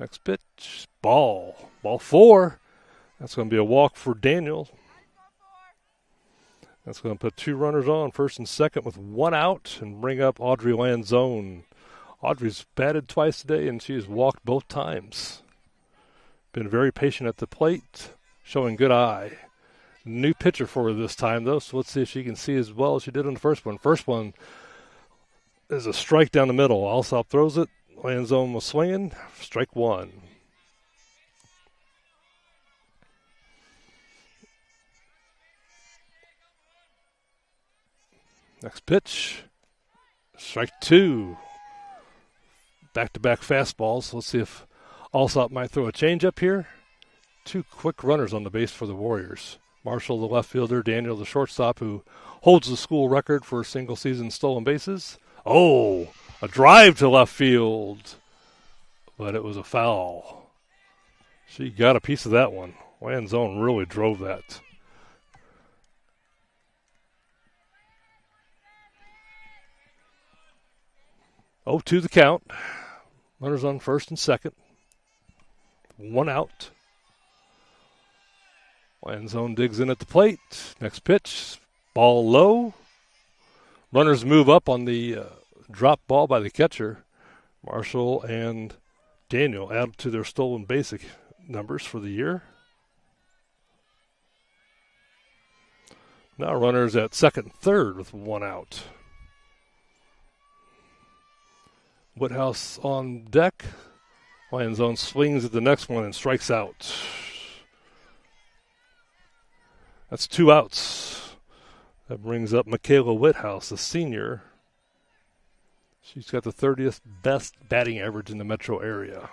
Next pitch, ball 4. That's going to be a walk for Daniel. That's going to put 2 runners on, first and second with 1 out, and bring up Audrey Lanzone. Audrey's batted twice today, and she has walked both times. Been very patient at the plate, showing good eye. New pitcher for her this time, though, so let's see if she can see as well as she did on the first one. First one is a strike down the middle. Alsop throws it. Lanzone was swinging. Strike 1. Next pitch, strike 2. Back-to-back fastballs. Let's see if Alsop might throw a changeup here. 2 quick runners on the base for the Warriors. Marshall, the left fielder, Daniel, the shortstop, who holds the school record for single-season stolen bases. Oh, a drive to left field, but it was a foul. She got a piece of that one. Lanzone really drove that. Oh, 2 the count. Runners on first and second. 1 out. Lanzone digs in at the plate. Next pitch, ball low. Runners move up on the drop ball by the catcher. Marshall and Daniel add to their stolen basic numbers for the year. Now runners at second and third with 1 out. Woodhouse on deck. Lanzone swings at the next one and strikes out. That's 2 outs. That brings up Michaela Woodhouse, a senior. She's got the 30th best batting average in the metro area.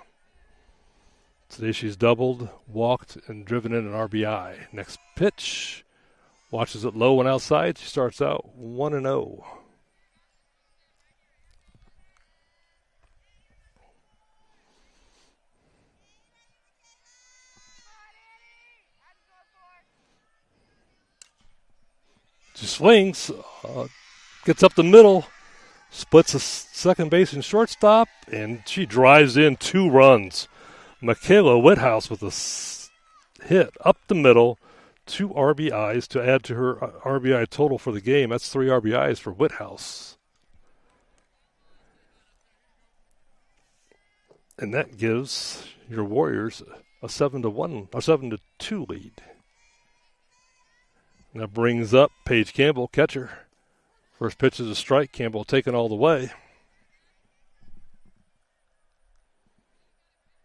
Today she's doubled, walked, and driven in an RBI. Next pitch, watches it low and outside. She starts out 1-0. She swings, gets up the middle, splits a second base and shortstop, and she drives in 2 runs. Michaela Whithouse with a hit up the middle, 2 RBIs to add to her RBI total for the game. That's 3 RBIs for Whithouse. And that gives your Warriors a 7-1 or 7-2 lead. And that brings up Paige Campbell, catcher. First pitch is a strike. Campbell taken all the way.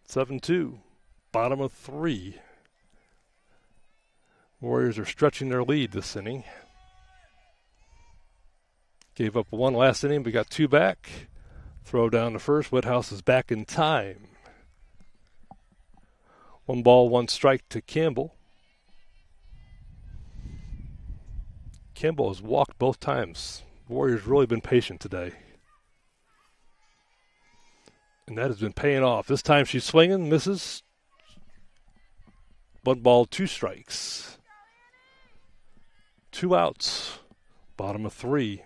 7-2. Bottom of 3. Warriors are stretching their lead this inning. Gave up 1 last inning, but got 2 back. Throw down to first. Whithouse is back in time. 1 ball, 1 strike to Campbell. Campbell has walked both times. Warriors really been patient today. And that has been paying off. This time she's swinging, misses. 1 ball, 2 strikes. 2 outs. Bottom of 3.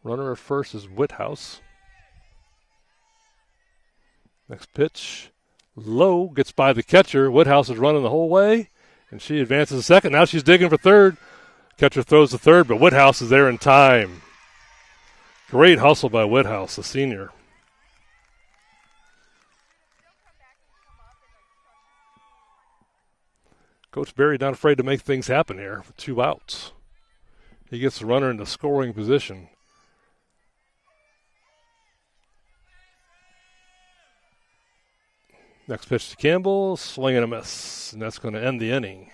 Runner at first is Whithouse. Next pitch. Low, gets by the catcher. Whithouse is running the whole way. And she advances to second. Now she's digging for third. Catcher throws to third, but Whithouse is there in time. Great hustle by Whithouse, the senior. Coach Berry not afraid to make things happen here with 2 outs. He gets the runner into scoring position. Next pitch to Campbell, swing and a miss, and that's going to end the inning.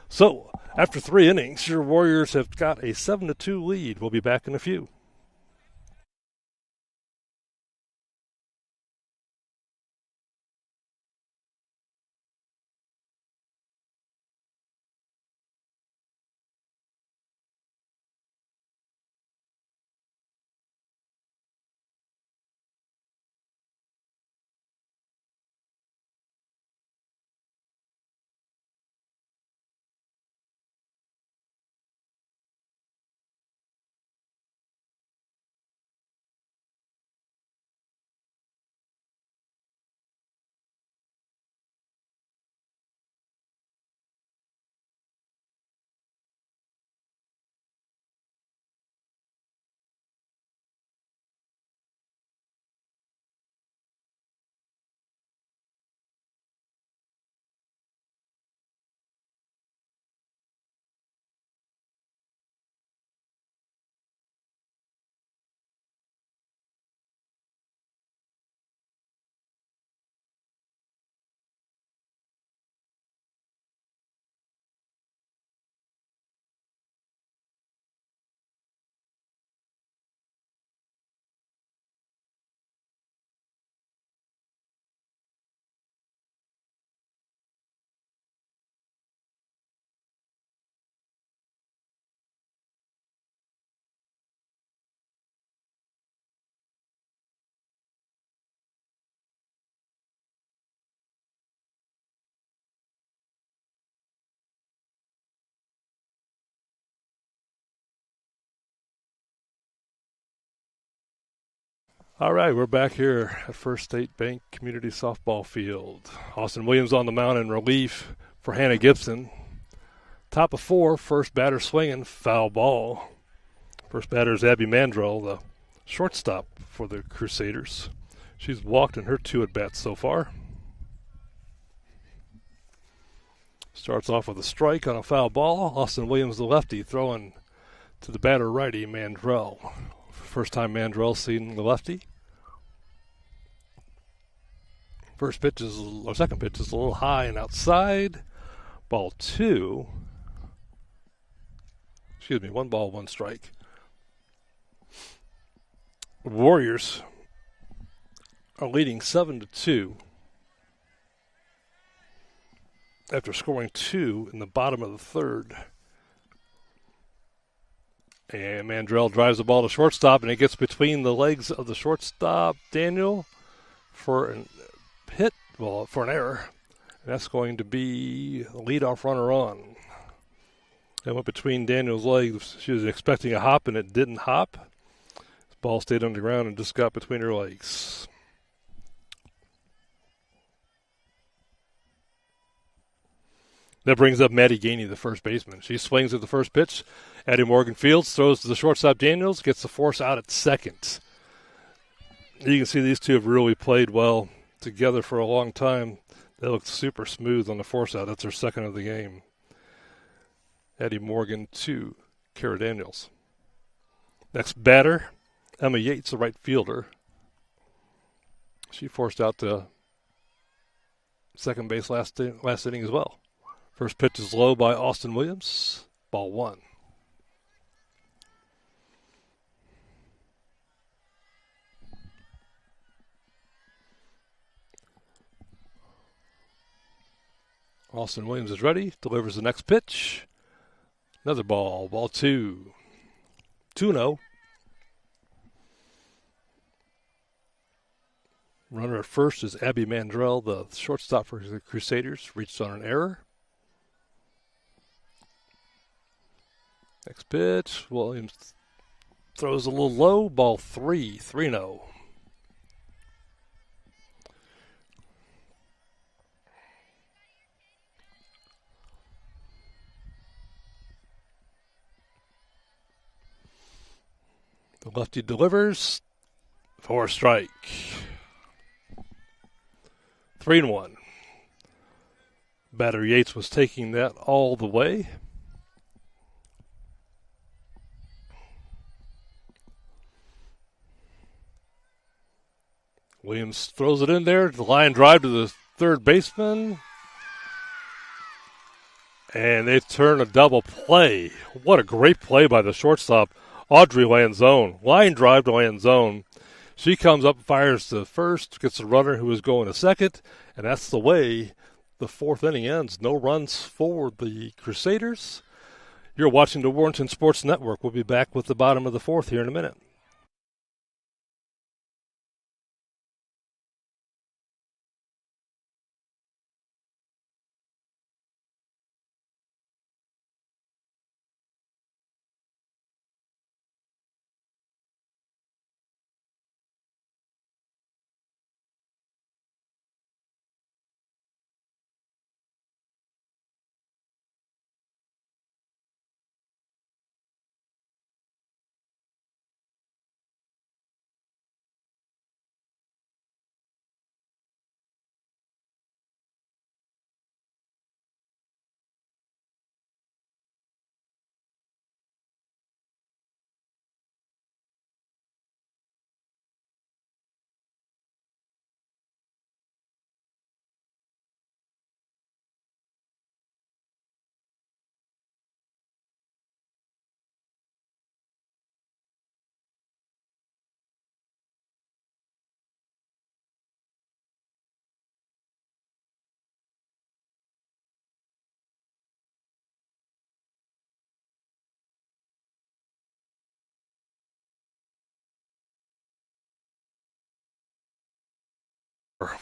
So, after 3 innings, your Warriors have got a 7-2 lead. We'll be back in a few. All right, we're back here at First State Bank Community Softball Field. Austin Williams on the mound in relief for Hannah Gibson. Top of 4, first batter swinging, foul ball. First batter is Abby Mandrell, the shortstop for the Crusaders. She's walked in her 2 at-bats so far. Starts off with a strike on a foul ball. Austin Williams, the lefty, throwing to the batter righty, Mandrell. First time Mandrell's seen the lefty. Second pitch is a little high and outside. Ball 2. 1 ball, 1 strike. Warriors are leading 7-2 after scoring 2 in the bottom of the third. And Mandrell drives the ball to shortstop, and it gets between the legs of the shortstop, Daniel, for an error. And that's going to be a leadoff runner on. That went between Daniel's legs. She was expecting a hop, and it didn't hop. The ball stayed on the ground and just got between her legs. That brings up Maddie Gainey, the first baseman. She swings at the first pitch. Addie Morgan fields, throws to the shortstop Daniels, gets the force out at second. You can see these two have really played well together for a long time. They look super smooth on the force out. That's their second of the game. Addie Morgan to Kara Daniels. Next batter, Emma Yates, the right fielder. She forced out to second base last inning as well. First pitch is low by Austin Williams. Ball 1. Austin Williams is ready. Delivers the next pitch. Another ball. Ball 2. 2-0. Runner at first is Abby Mandrell, the shortstop for the Crusaders. Reached on an error. Next pitch, Williams throws a little low, ball 3, 3-0. The lefty delivers for a strike. 3-1. Batter Yates was taking that all the way. Williams throws it in there. The line drive to the third baseman. And they turn a double play. What a great play by the shortstop, Audrey Lanzone. Line drive to Lanzone. She comes up, fires to first, gets the runner who was going to second, and that's the way the fourth inning ends. No runs for the Crusaders. You're watching the Warrenton Sports Network. We'll be back with the bottom of the fourth here in a minute.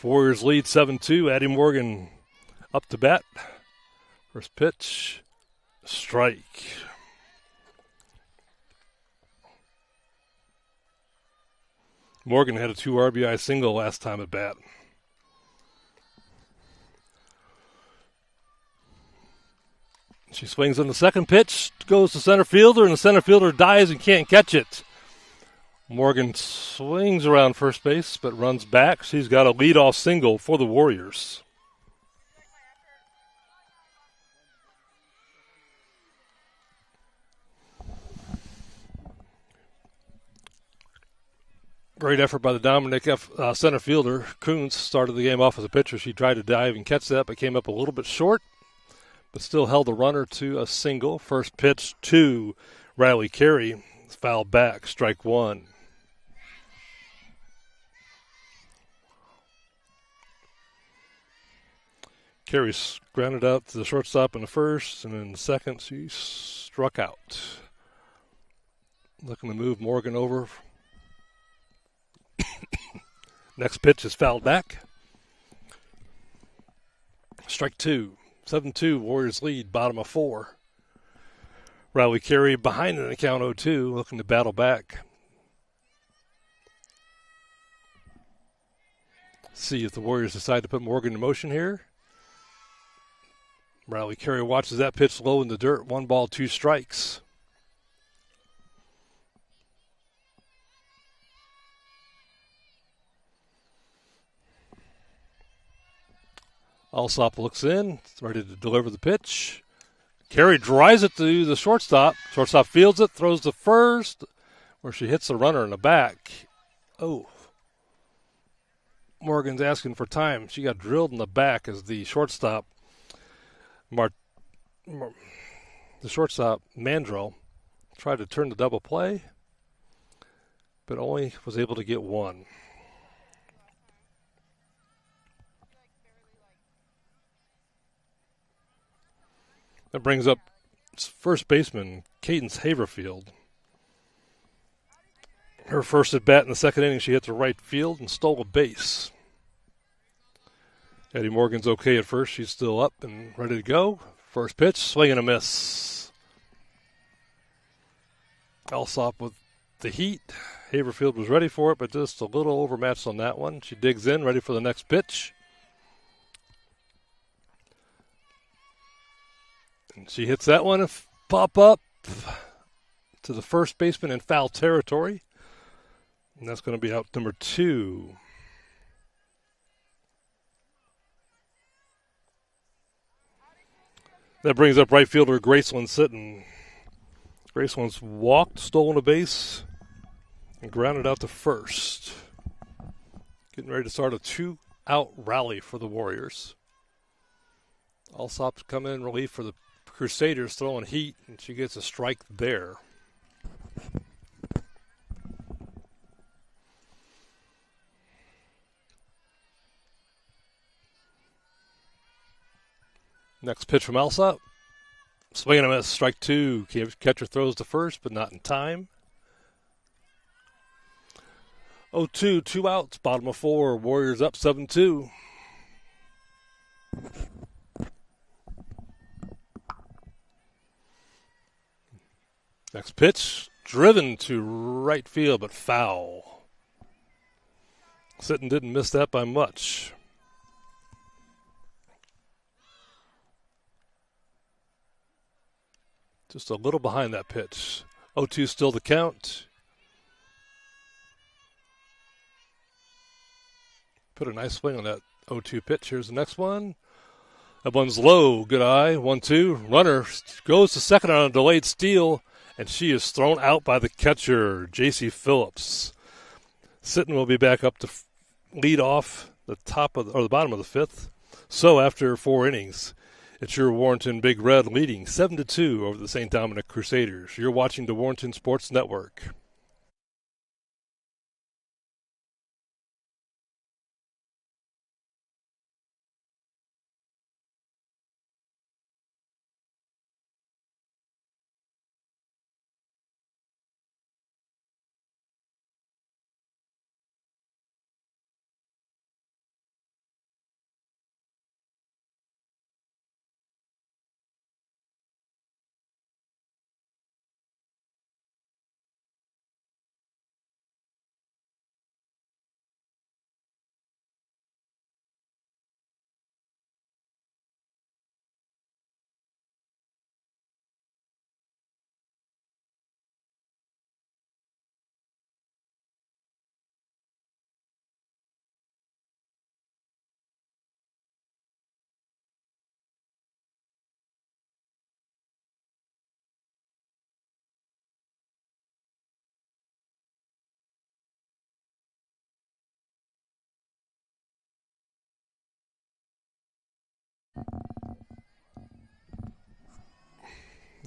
Warriors lead 7-2. Addie Morgan up to bat. First pitch, strike. Morgan had a 2 RBI single last time at bat. She swings on the second pitch, goes to center fielder, and the center fielder dives and can't catch it. Morgan swings around first base, but runs back. She's got a leadoff single for the Warriors. Great effort by the Dominic center fielder. Coons started the game off as a pitcher. She tried to dive and catch that, but came up a little bit short, but still held the runner to a single. First pitch to Riley Carey. Foul back, strike 1. Carey's grounded out to the shortstop in the first, and in the second, she struck out. Looking to move Morgan over. Next pitch is fouled back. Strike two. 7-2, Warriors lead, bottom of 4. Riley Carey behind in the count 0-2, looking to battle back. See if the Warriors decide to put Morgan in motion here. Riley Carey watches that pitch low in the dirt. 1 ball, 2 strikes. Alsop looks in, ready to deliver the pitch. Carey drives it to the shortstop. Shortstop fields it, throws to first, where she hits the runner in the back. Oh. Morgan's asking for time. She got drilled in the back as the shortstop, Mandrell, tried to turn the double play, but only was able to get 1. That brings up first baseman Cadence Haverfield. Her first at bat in the second inning, she hit to right field and stole a base. Eddie Morgan's okay at first. She's still up and ready to go. First pitch, swing and a miss. Alsop with the heat. Haverfield was ready for it, but just a little overmatched on that one. She digs in, ready for the next pitch. And she hits that one and pop up to the first baseman in foul territory. And that's going to be out number 2. That brings up right fielder Graceland Sitton. Graceland's walked, stolen a base, and grounded out to first. Getting ready to start a 2-out rally for the Warriors. Alsop's come in relief for the Crusaders, throwing heat, and she gets a strike there. Next pitch from Alsop. Swing and a miss, strike 2. Catcher throws to first, but not in time. 0-2, 2 outs, bottom of 4. Warriors up 7-2. Next pitch, driven to right field, but foul. Sitton didn't miss that by much. Just a little behind that pitch. 0-2 still the count. Put a nice swing on that 0-2 pitch. Here's the next one. That one's low. Good eye. 1-2. Runner goes to second on a delayed steal, and she is thrown out by the catcher, J.C. Phillips. Sitton will be back up to lead off the bottom of the 5th. So after 4 innings, it's your Warrenton Big Red leading 7-2 over the St. Dominic Crusaders. You're watching the Warrenton Sports Network.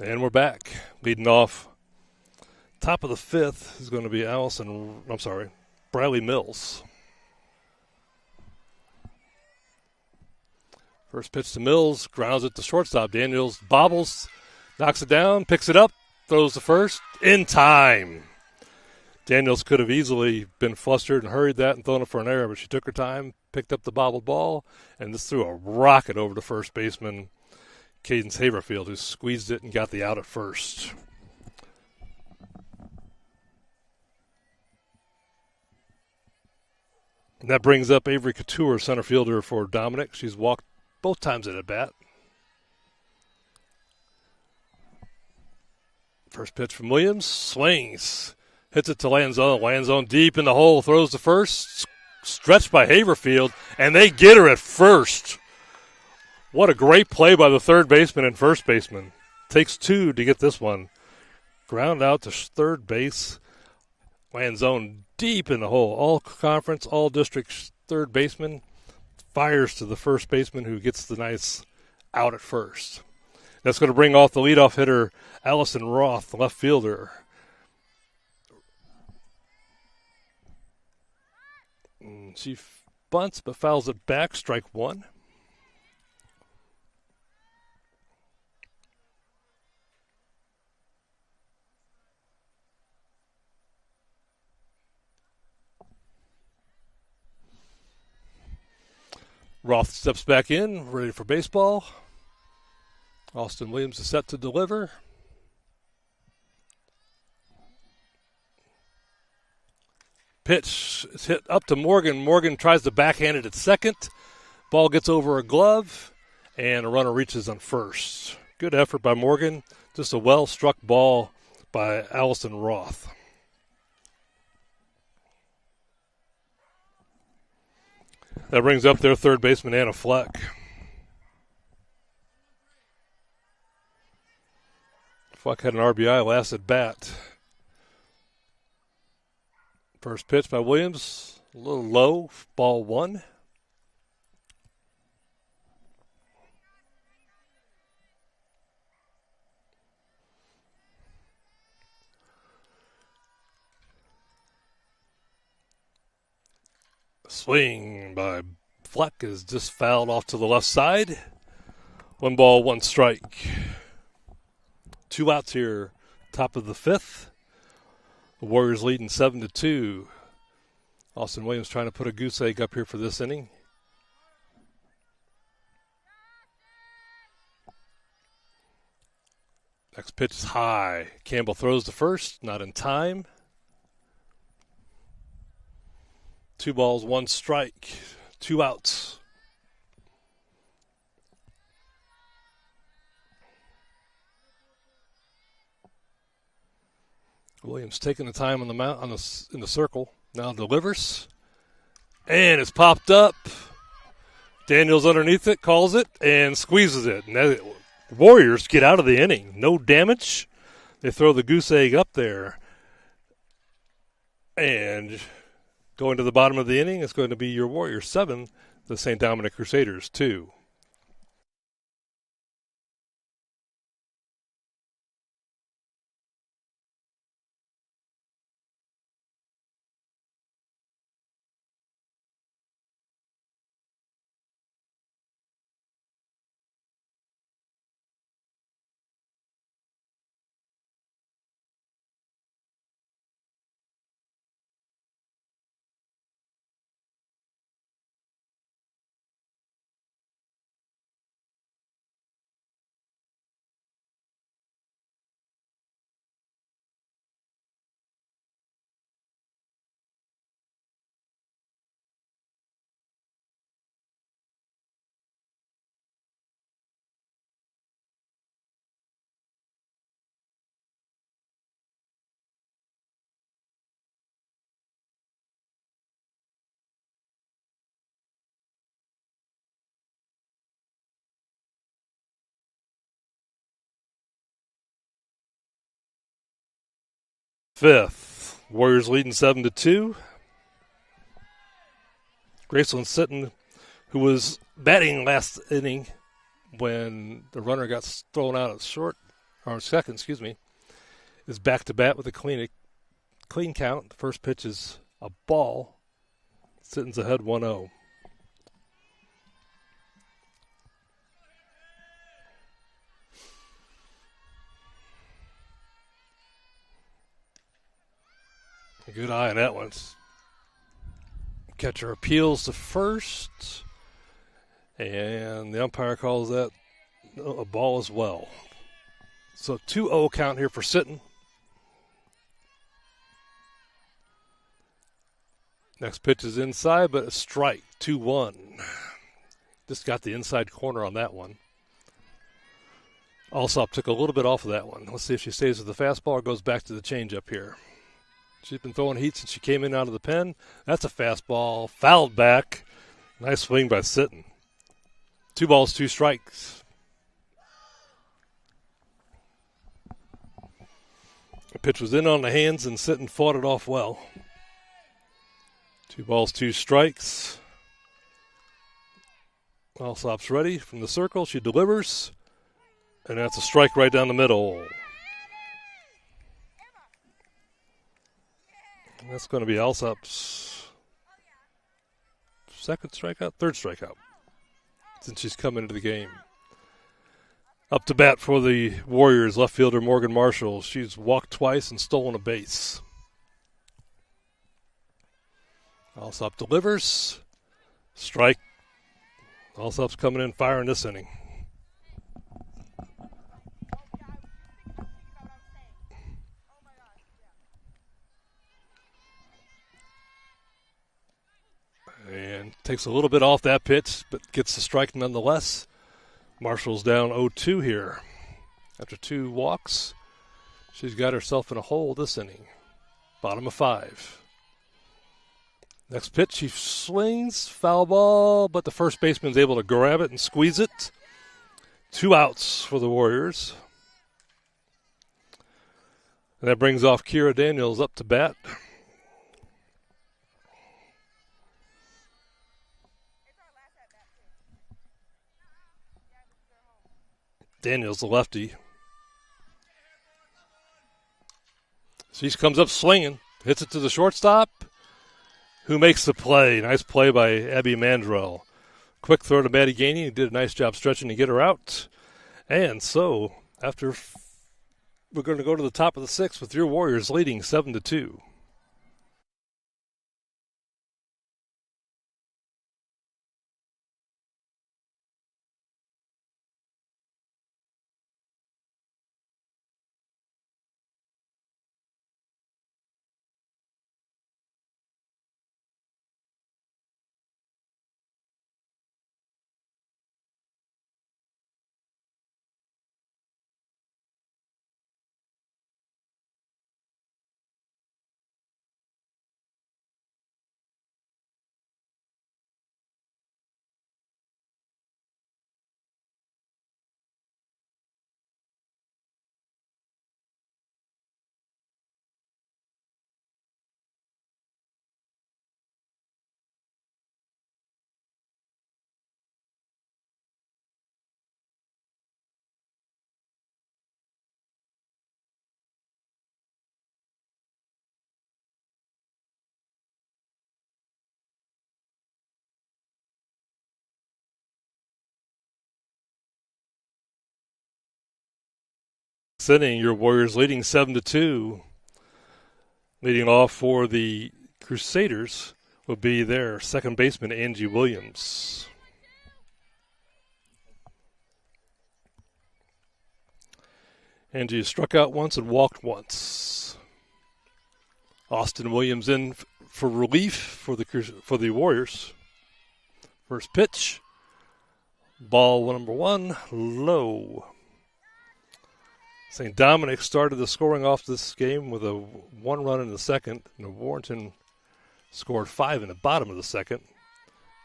And we're back. Leading off top of the 5th is going to be Bradley Mills. First pitch to Mills, grounds it to shortstop. Daniels bobbles, knocks it down, picks it up, throws to first, in time. Daniels could have easily been flustered and hurried that and thrown it for an error, but she took her time, picked up the bobbled ball, and just threw a rocket over to first baseman Cadence Haverfield, who squeezed it and got the out at first. And that brings up Avery Couture, center fielder for Dominic. She's walked both times at bat. First pitch from Williams, swings, hits it to Lanzone. Lanzone deep in the hole, throws to first, stretched by Haverfield, and they get her at first. What a great play by the third baseman and first baseman. Takes two to get this one. Ground out to third base. Lanzone deep in the hole. All conference, all district third baseman fires to the first baseman who gets the nice out at first. That's going to bring off the leadoff hitter, Allison Roth, left fielder. She bunts but fouls it back, strike one. Roth steps back in, ready for baseball. Austin Williams is set to deliver. Pitch is hit up to Morgan. Morgan tries to backhand it at second. Ball gets over a glove, and a runner reaches on first. Good effort by Morgan. Just a well-struck ball by Allison Roth. That brings up their third baseman, Anna Fleck. Fleck had an RBI last at bat. First pitch by Williams, a little low, ball one. Swing by Fleck is just fouled off to the left side. 1 ball, 1 strike. 2 outs here, top of the 5th. The Warriors leading 7-2. Austin Williams trying to put a goose egg up here for this inning. Next pitch is high. Campbell throws to first, not in time. 2 balls, 1 strike. 2 outs. Williams taking the time on the mount in the circle. Now delivers, and it's popped up. Daniels underneath it, calls it, and squeezes it. And the Warriors get out of the inning. No damage. They throw the goose egg up there, and going to the bottom of the inning, it's going to be your Warriors 7, the St. Dominic Crusaders 2. Fifth, Warriors leading 7-2. Graceland Sitton, who was batting last inning when the runner got thrown out at second, is back to bat with a clean count. The first pitch is a ball. Sitton's ahead 1-0. Good eye on that one. Catcher appeals to first, and the umpire calls that a ball as well. So 2-0 count here for Sitton. Next pitch is inside, but a strike, 2-1. Just got the inside corner on that one. Alsop took a little bit off of that one. Let's see if she stays with the fastball or goes back to the changeup here. She's been throwing heat since she came in out of the pen. That's a fastball. Fouled back. Nice swing by Sitton. 2 balls, 2 strikes. The pitch was in on the hands, and Sitton fought it off well. 2 balls, 2 strikes. Alsop's ready from the circle. She delivers, and that's a strike right down the middle. And that's going to be Alsop's third strikeout since she's come into the game. Up to bat for the Warriors, left fielder Morgan Marshall. She's walked twice and stolen a base. Alsop delivers. Strike. Alsop's coming in firing this inning. And takes a little bit off that pitch, but gets the strike nonetheless. Marshall's down 0-2 here. After 2 walks, she's got herself in a hole this inning. Bottom of 5. Next pitch, she swings, foul ball, but the first baseman's able to grab it and squeeze it. 2 outs for the Warriors. And that brings off Kira Daniels up to bat. Daniels, the lefty. She comes up swinging, hits it to the shortstop, who makes the play. Nice play by Abby Mandrell. Quick throw to Maddie Gainey, who did a nice job stretching to get her out. And so, after we're going to go to the top of the 6th with your Warriors leading 7-2. Inning, your Warriors leading 7-2. Leading off for the Crusaders will be their second baseman, Angie Williams. Angie struck out once and walked once. Austin Williams in for relief for the Warriors. First pitch. Ball number 1, low. St. Dominic started the scoring off this game with a 1 run in the second, and Warrenton scored 5 in the bottom of the second.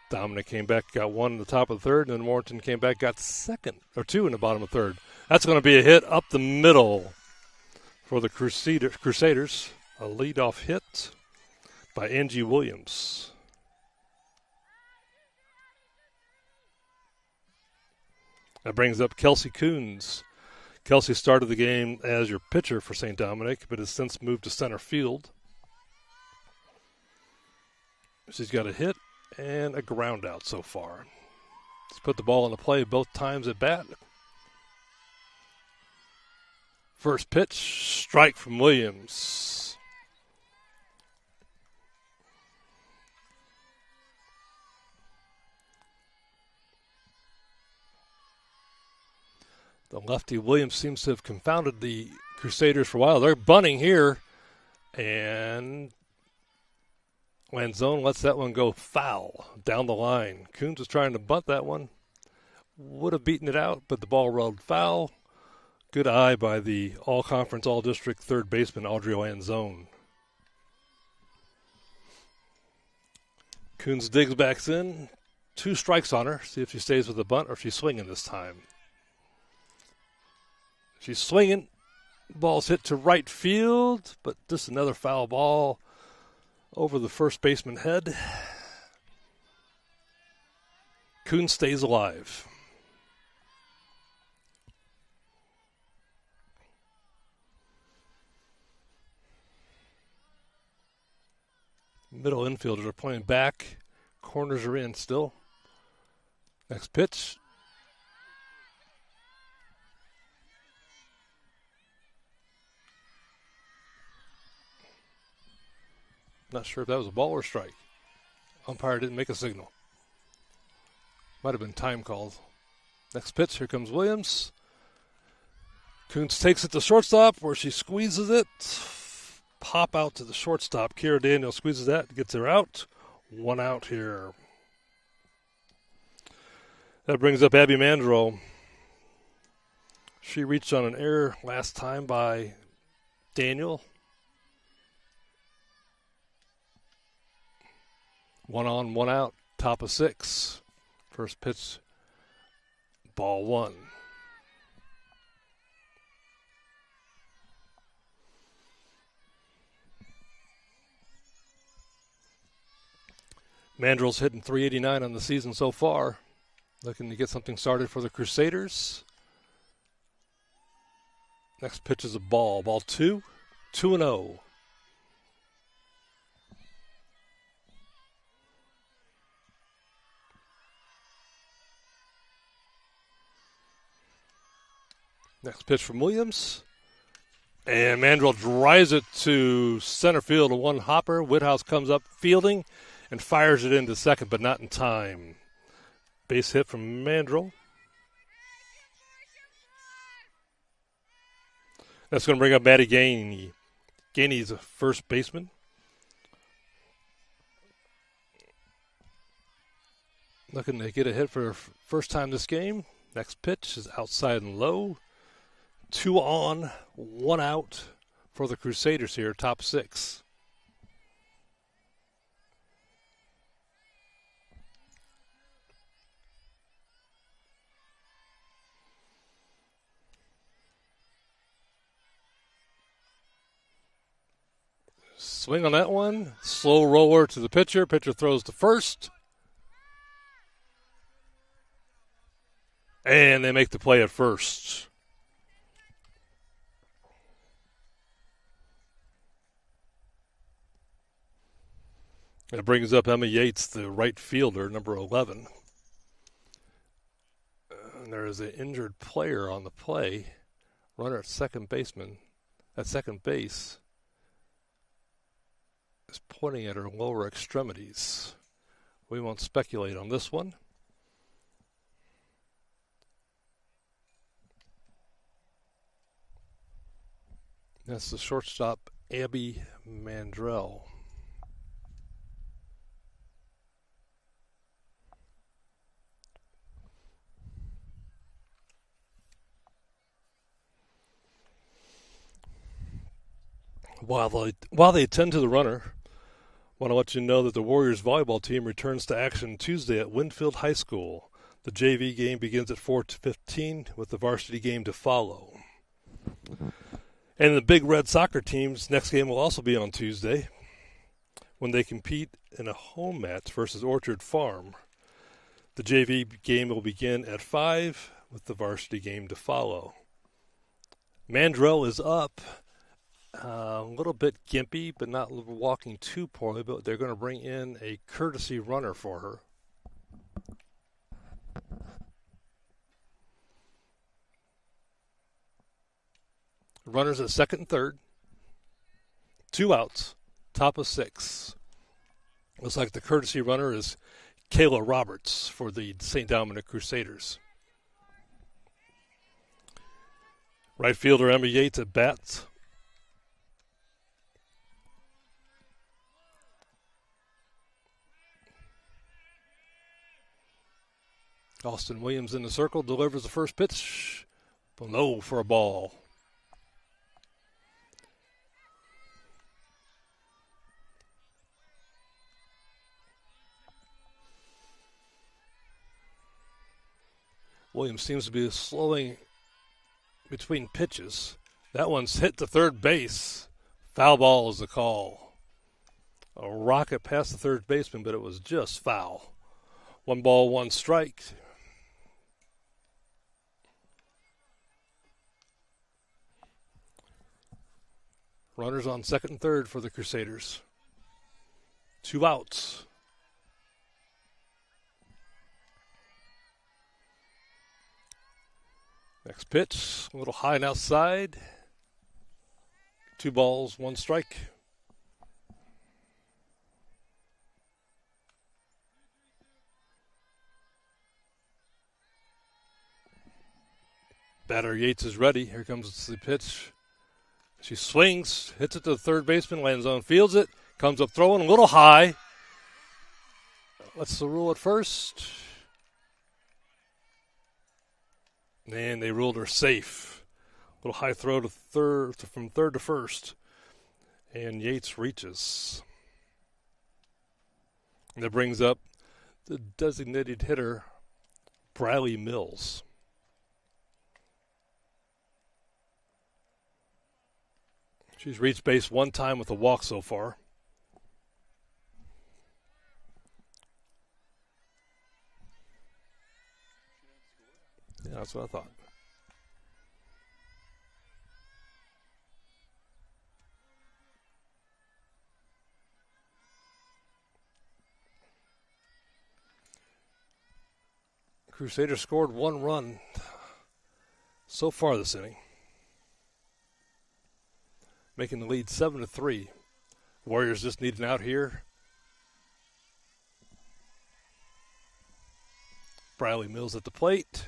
Dominic came back, got 1 in the top of the third, and then Warrenton came back, got 2 in the bottom of the third. That's going to be a hit up the middle for the Crusaders. A leadoff hit by Angie Williams. That brings up Kelsey Coons. Kelsey started the game as your pitcher for St. Dominic, but has since moved to center field. She's got a hit and a ground out so far. She's put the ball in the play both times at bat. First pitch, strike from Williams. The lefty Williams seems to have confounded the Crusaders for a while. They're bunting here, and Lanzone lets that one go foul down the line. Coons was trying to bunt that one. Would have beaten it out, but the ball rolled foul. Good eye by the all-conference, all-district third baseman, Audrey Lanzone. Coons digs back in. 2 strikes on her. See if she stays with the bunt or if she's swinging this time. She's swinging. Ball's hit to right field, but just another foul ball over the first baseman head. Coons stays alive. Middle infielders are playing back. Corners are in still. Next pitch. Not sure if that was a ball or strike. Umpire didn't make a signal. Might have been time called. Next pitch, here comes Williams. Coons takes it to shortstop where she squeezes it. Pop out to the shortstop. Kira Daniel squeezes that, gets her out. 1 out here. That brings up Abby Mandrell. She reached on an error last time by Daniel. 1 on, 1 out, top of 6. First pitch, ball 1. Mandrell's hitting .389 on the season so far. Looking to get something started for the Crusaders. Next pitch is a ball. Ball 2, 2-0. Next pitch from Williams. And Mandrell drives it to center field. A one hopper. Whithouse comes up fielding and fires it into second, but not in time. Base hit from Mandrell. That's going to bring up Maddie Gainey. Gainey's a first baseman. Looking to get a hit for first time this game. Next pitch is outside and low. 2 on, 1 out for the Crusaders here, top 6. Swing on that one. Slow roller to the pitcher. Pitcher throws to first. And they make the play at first. That brings up Emma Yates, the right fielder, number 11. And there is an injured player on the play. Runner at second base is pointing at her lower extremities. We won't speculate on this one. That's the shortstop, Abby Mandrell. While they attend to the runner, I want to let you know that the Warriors volleyball team returns to action Tuesday at Winfield High School. The JV game begins at 4:15 with the varsity game to follow. And the big red soccer team's next game will also be on Tuesday when they compete in a home match versus Orchard Farm. The JV game will begin at 5 with the varsity game to follow. Mandrell is up. A little bit gimpy, but not walking too poorly, but they're going to bring in a courtesy runner for her. Runners at second and third. 2 outs. Top of 6. Looks like the courtesy runner is Kayla Roberts for the St. Dominic Crusaders. Right fielder Emma Yates at bats. Austin Williams in the circle, delivers the first pitch. Low for a ball. Williams seems to be slowing between pitches. That one's hit to third base. Foul ball is the call. A rocket past the third baseman, but it was just foul. 1 ball, 1 strike. Runners on second and third for the Crusaders. 2 outs. Next pitch, a little high and outside. 2 balls, 1 strike. Batter Yates is ready. Here comes the pitch. She swings, hits it to the third baseman, lands on, fields it, comes up throwing a little high. What's the rule at first? And they ruled her safe. A little high throw to third, from third to first. And Yates reaches. And that brings up the designated hitter, Briley Mills. She's reached base 1 time with a walk so far. Yeah, that's what I thought. Crusaders scored 1 run so far this inning, making the lead 7-3. Warriors just need an out here. Briley Mills at the plate.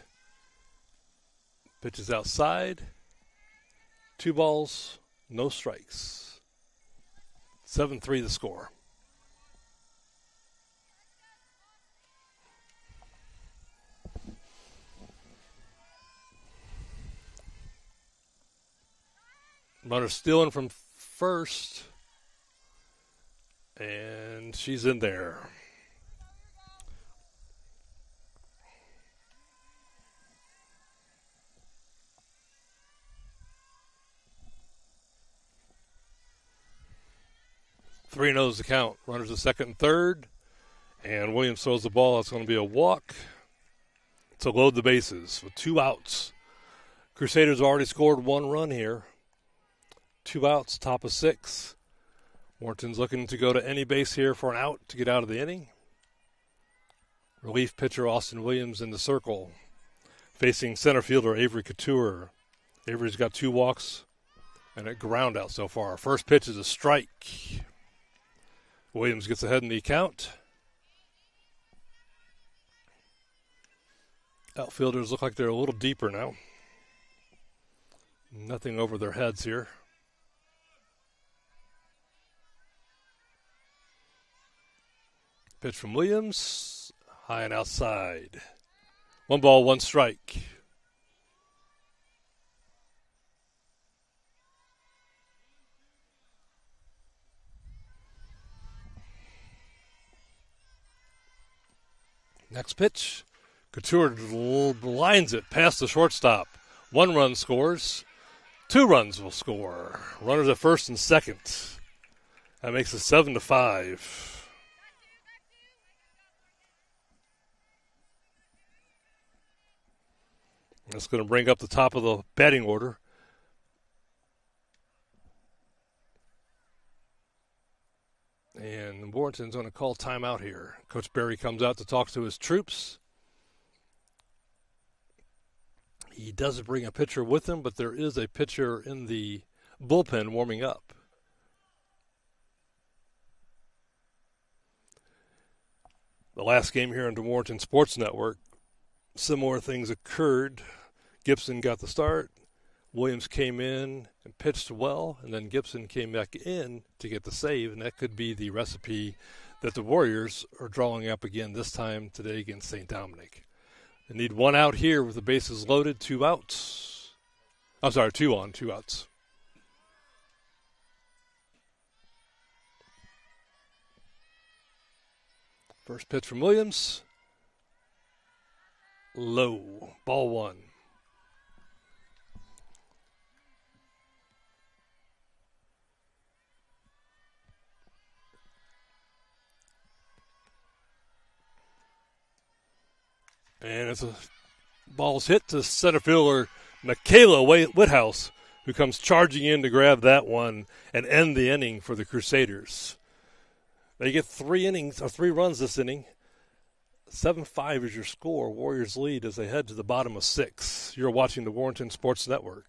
Pitches outside. 2 balls, no strikes. 7-3 the score. Runner stealing from first. And she's in there. Three knows the count. Runners at second and third. And Williams throws the ball. It's going to be a walk to load the bases with 2 outs. Crusaders already scored 1 run here. 2 outs, top of 6. Warrenton's looking to go to any base here for an out to get out of the inning. Relief pitcher Austin Williams in the circle, facing center fielder Avery Couture. Avery's got 2 walks and a ground out so far. First pitch is a strike. Williams gets ahead in the count. Outfielders look like they're a little deeper now. Nothing over their heads here. Pitch from Williams, high and outside. 1 ball, 1 strike. Next pitch, Couture lines it past the shortstop. 1 run scores. 2 runs will score. Runners at first and second. That makes it 7-5. That's going to bring up the top of the batting order. And Warrenton's going to call timeout here. Coach Berry comes out to talk to his troops. He doesn't bring a pitcher with him, but there is a pitcher in the bullpen warming up. The last game here on the Warrenton Sports Network, similar things occurred. Gibson got the start. Williams came in and pitched well, and then Gibson came back in to get the save, and that could be the recipe that the Warriors are drawing up again this time today against St. Dominic. They need one out here with the bases loaded, 2 outs. I'm sorry, 2 on, 2 outs. First pitch from Williams. Low. Ball 1. And it's a ball's hit to center fielder Michaela Whithouse, who comes charging in to grab that one and end the inning for the Crusaders. They get 3 runs this inning. 7-5 is your score. Warriors lead as they head to the bottom of 6. You're watching the Warrenton Sports Network.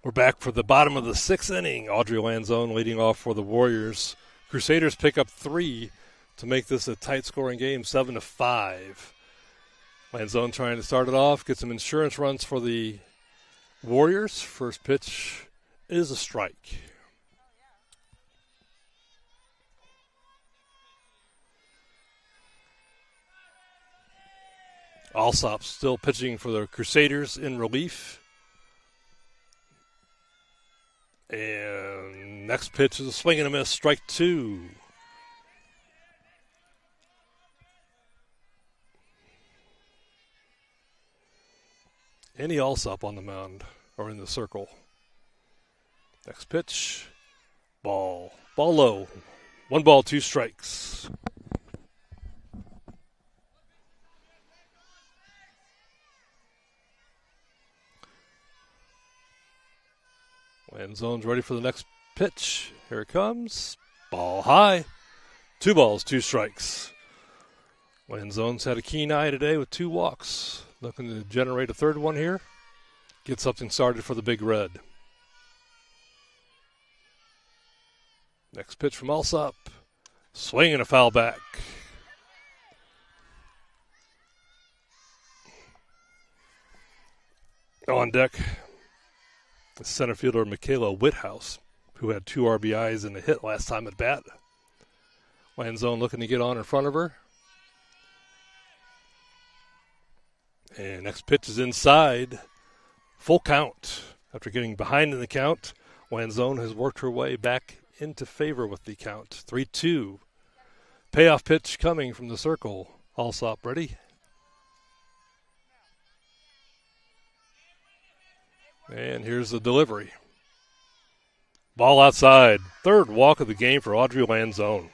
We're back for the bottom of the 6th inning. Audrey Lanzone leading off for the Warriors. Crusaders pick up 3 to make this a tight-scoring game, 7-5. Lanzone trying to start it off, get some insurance runs for the Warriors. First pitch is a strike. Alsop still pitching for the Crusaders in relief. And next pitch is a swing and a miss, strike 2. Annie Alsop on the mound, or in the circle. Next pitch, ball low. 1 ball, 2 strikes. Lanzone's ready for the next pitch. Here it comes. Ball high. 2 balls, 2 strikes. Lanzone's had a keen eye today with 2 walks. Looking to generate a third one here. Get something started for the Big Red. Next pitch from Alsop. Swing and a foul back. On deck, center fielder Michaela Whithouse, who had 2 RBIs and a hit last time at bat. Lanzone looking to get on in front of her. And next pitch is inside. Full count. After getting behind in the count, Lanzone has worked her way back into favor with the count. 3-2. Payoff pitch coming from the circle. Alsop ready. And here's the delivery. Ball outside. 3rd walk of the game for Audrey Lanzone.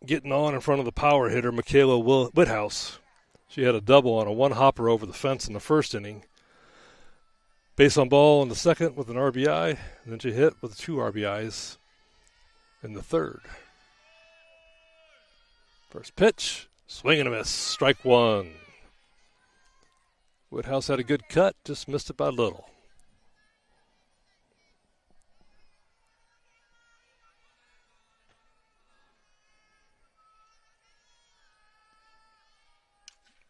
Getting on in front of the power hitter, Michaela Whithouse. She had a double on a 1-hopper over the fence in the first inning. Base on ball in the second with an RBI. And then she hit with 2 RBIs in the third. First pitch. Swing and a miss. Strike 1. Woodhouse had a good cut, just missed it by a little.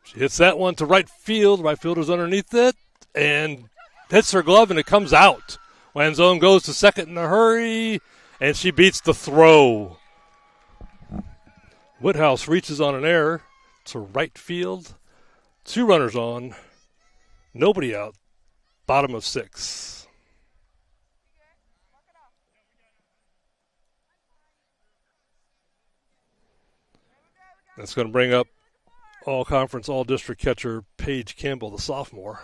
She hits that one to right field. Right fielder's underneath it and hits her glove, and it comes out. Lanzone goes to second in a hurry, and she beats the throw. Woodhouse reaches on an error to right field. 2 runners on. Nobody out. Bottom of 6. That's going to bring up all-conference, all-district catcher Paige Campbell, the sophomore.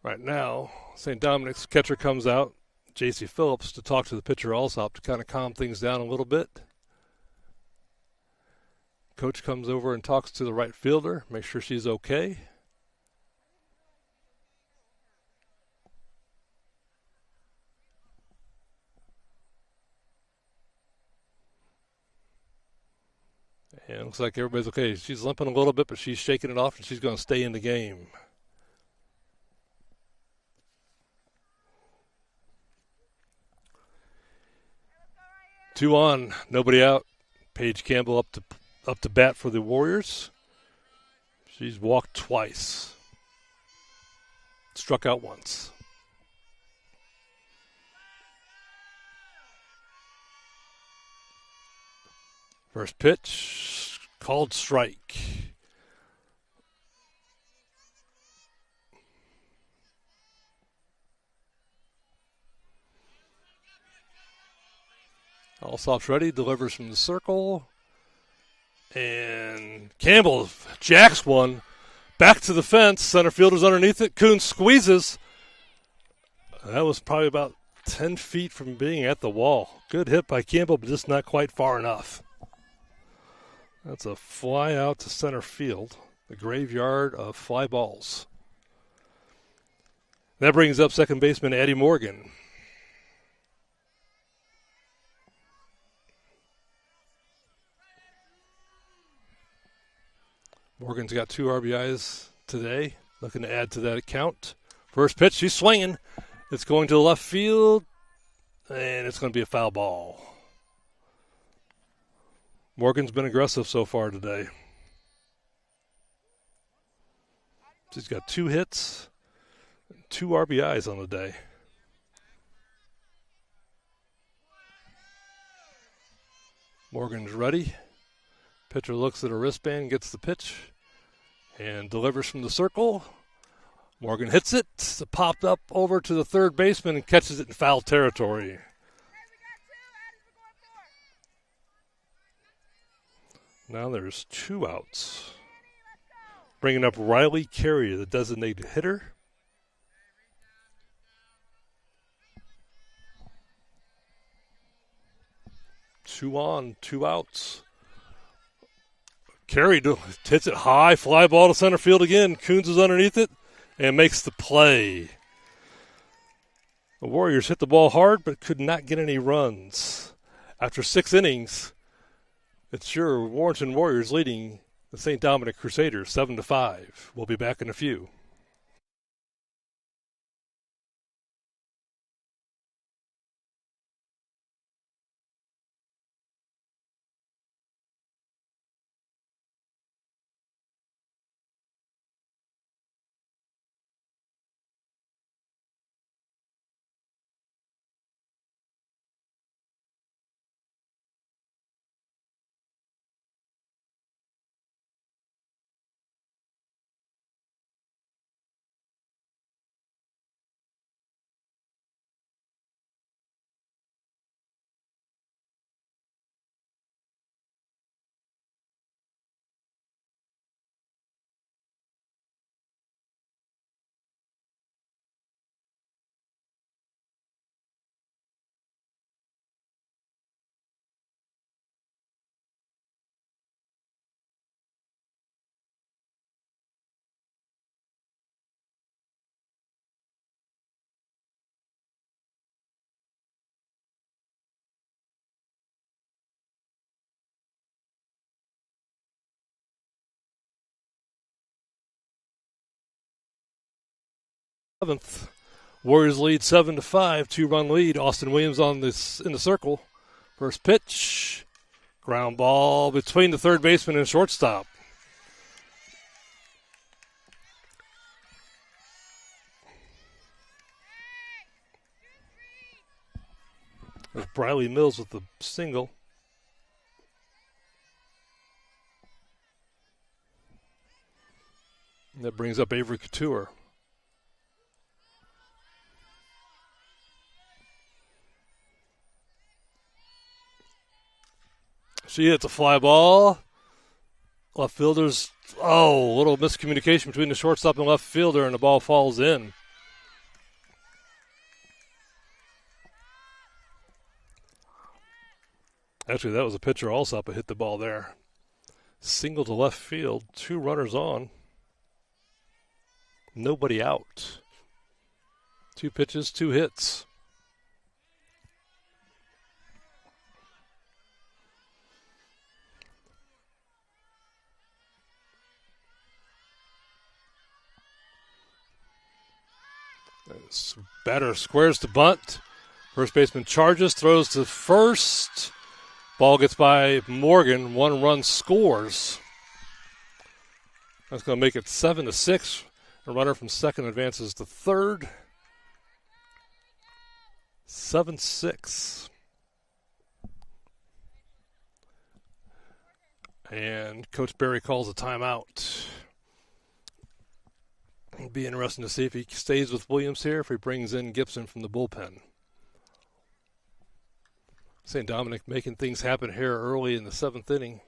Right now, St. Dominic's catcher comes out, J.C. Phillips, to talk to the pitcher Alsop to kind of calm things down a little bit. Coach comes over and talks to the right fielder, make sure she's okay. And it looks like everybody's okay. She's limping a little bit, but she's shaking it off, and she's going to stay in the game. Two on, nobody out. Paige Campbell up to bat for the Warriors. She's walked twice. Struck out once. First pitch, called strike. Alsop's ready, delivers from the circle. And Campbell jacks one back to the fence. Center fielder's underneath it. Kuhn squeezes. That was probably about 10 feet from being at the wall. Good hit by Campbell, but just not quite far enough. That's a fly out to center field, the graveyard of fly balls. That brings up second baseman Addie Morgan. Morgan's got 2 RBIs today, looking to add to that account. First pitch, she's swinging. It's going to the left field, and it's going to be a foul ball. Morgan's been aggressive so far today. She's got 2 hits, 2 RBIs on the day. Morgan's ready. Pitcher looks at her wristband, gets the pitch, and delivers from the circle. Morgan hits it. It popped up over to the third baseman and catches it in foul territory. Now there's 2 outs. Bringing up Riley Carey, the designated hitter. Two on, 2 outs. Carey hits it high, fly ball to center field again. Coons is underneath it and makes the play. The Warriors hit the ball hard but could not get any runs. After 6 innings, it's your Warrenton Warriors leading the St. Dominic Crusaders 7-5. We'll be back in a few. 7th. Warriors lead 7-5, 2-run lead. Austin Williams in the circle. First pitch, ground ball between the third baseman and shortstop. There's Briley Mills with the single. And that brings up Avery Couture. She hits a fly ball. Left fielder's, a little miscommunication between the shortstop and left fielder, and the ball falls in. Actually, that was a pitcher also up and hit the ball there. Single to left field, 2 runners on. Nobody out. 2 pitches, 2 hits. Batter squares to bunt. First baseman charges, throws to first. Ball gets by Morgan. 1 run scores. That's going to make it 7-6. A runner from second advances to third. 7-6. And Coach Berry calls a timeout. It'll be interesting to see if he stays with Williams here, if he brings in Gibson from the bullpen. St. Dominic making things happen here early in the 7th inning.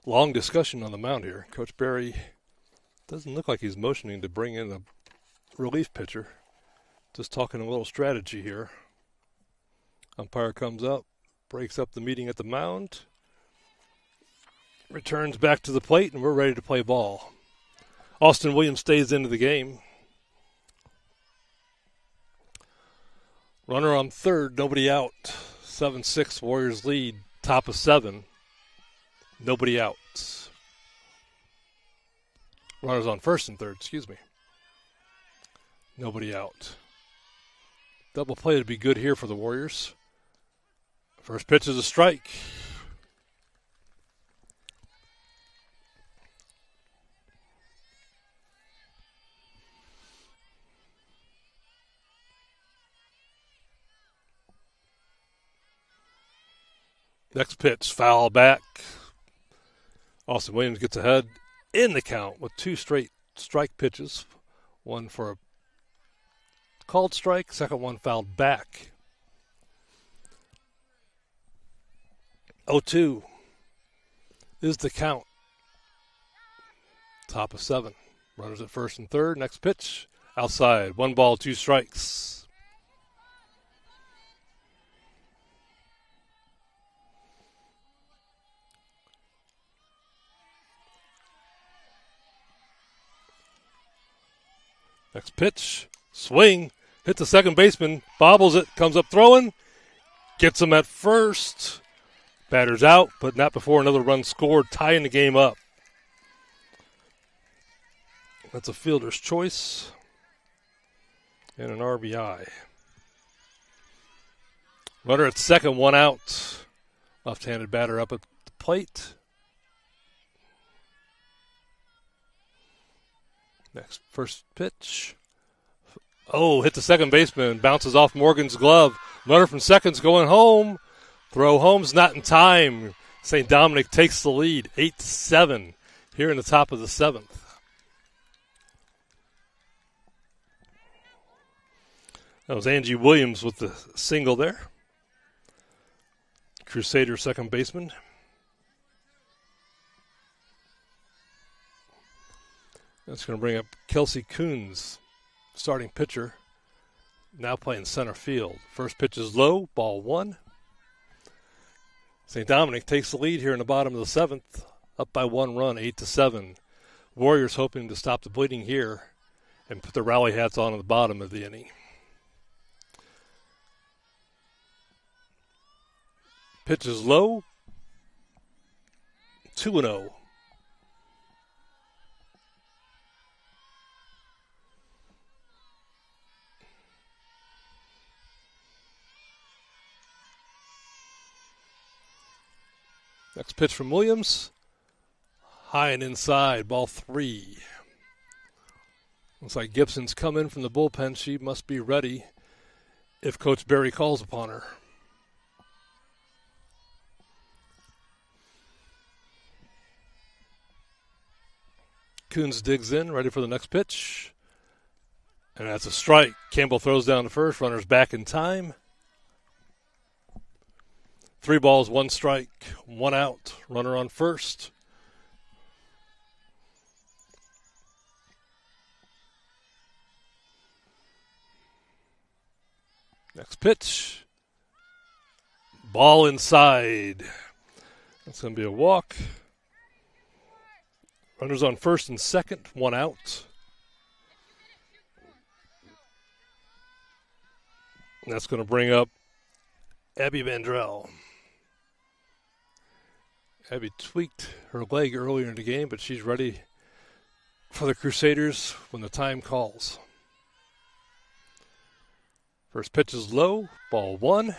Long discussion on the mound here. Coach Berry doesn't look like he's motioning to bring in a relief pitcher. Just talking a little strategy here. Umpire comes up, breaks up the meeting at the mound, returns back to the plate, and we're ready to play ball. Austin Williams stays into the game. Runner on third, nobody out. 7-6, Warriors lead, top of 7. Nobody out. Runners on first and third, Nobody out. Double play would be good here for the Warriors. First pitch is a strike. Next pitch, foul back. Austin Williams gets ahead in the count with 2 straight strike pitches. One for a called strike, second one fouled back. 0-2 is the count. Top of 7. Runners at first and third. Next pitch, outside. 1 ball, 2 strikes. Next pitch, swing, hit the second baseman, bobbles it, comes up throwing, gets him at first. Batter's out, but not before another run scored, tying the game up. That's a fielder's choice and an RBI. Runner at second, 1 out. Left-handed batter up at the plate. Next, first pitch. Hit the second baseman. Bounces off Morgan's glove. Runner from second's going home. Throw home's not in time. St. Dominic takes the lead, 8-7, here in the top of the 7th. That was Angie Williams with the single there. Crusader second baseman. That's going to bring up Kelsey Coons, starting pitcher, now playing center field. First pitch is low, ball 1. St. Dominic takes the lead here in the bottom of the 7th, up by 1 run, 8-7. Warriors hoping to stop the bleeding here and put the rally hats on at the bottom of the inning. Pitch is low. 2-0. Next pitch from Williams. High and inside, ball 3. Looks like Gibson's come in from the bullpen. She must be ready if Coach Berry calls upon her. Coons digs in, ready for the next pitch. And that's a strike. Campbell throws down the first. Runner's back in time. 3 balls, 1 strike, 1 out. Runner on first. Next pitch. Ball inside. That's going to be a walk. Runners on first and second, 1 out. And that's going to bring up Abby Vandrell. Abby tweaked her leg earlier in the game, but she's ready for the Crusaders when the time calls. First pitch is low, ball 1.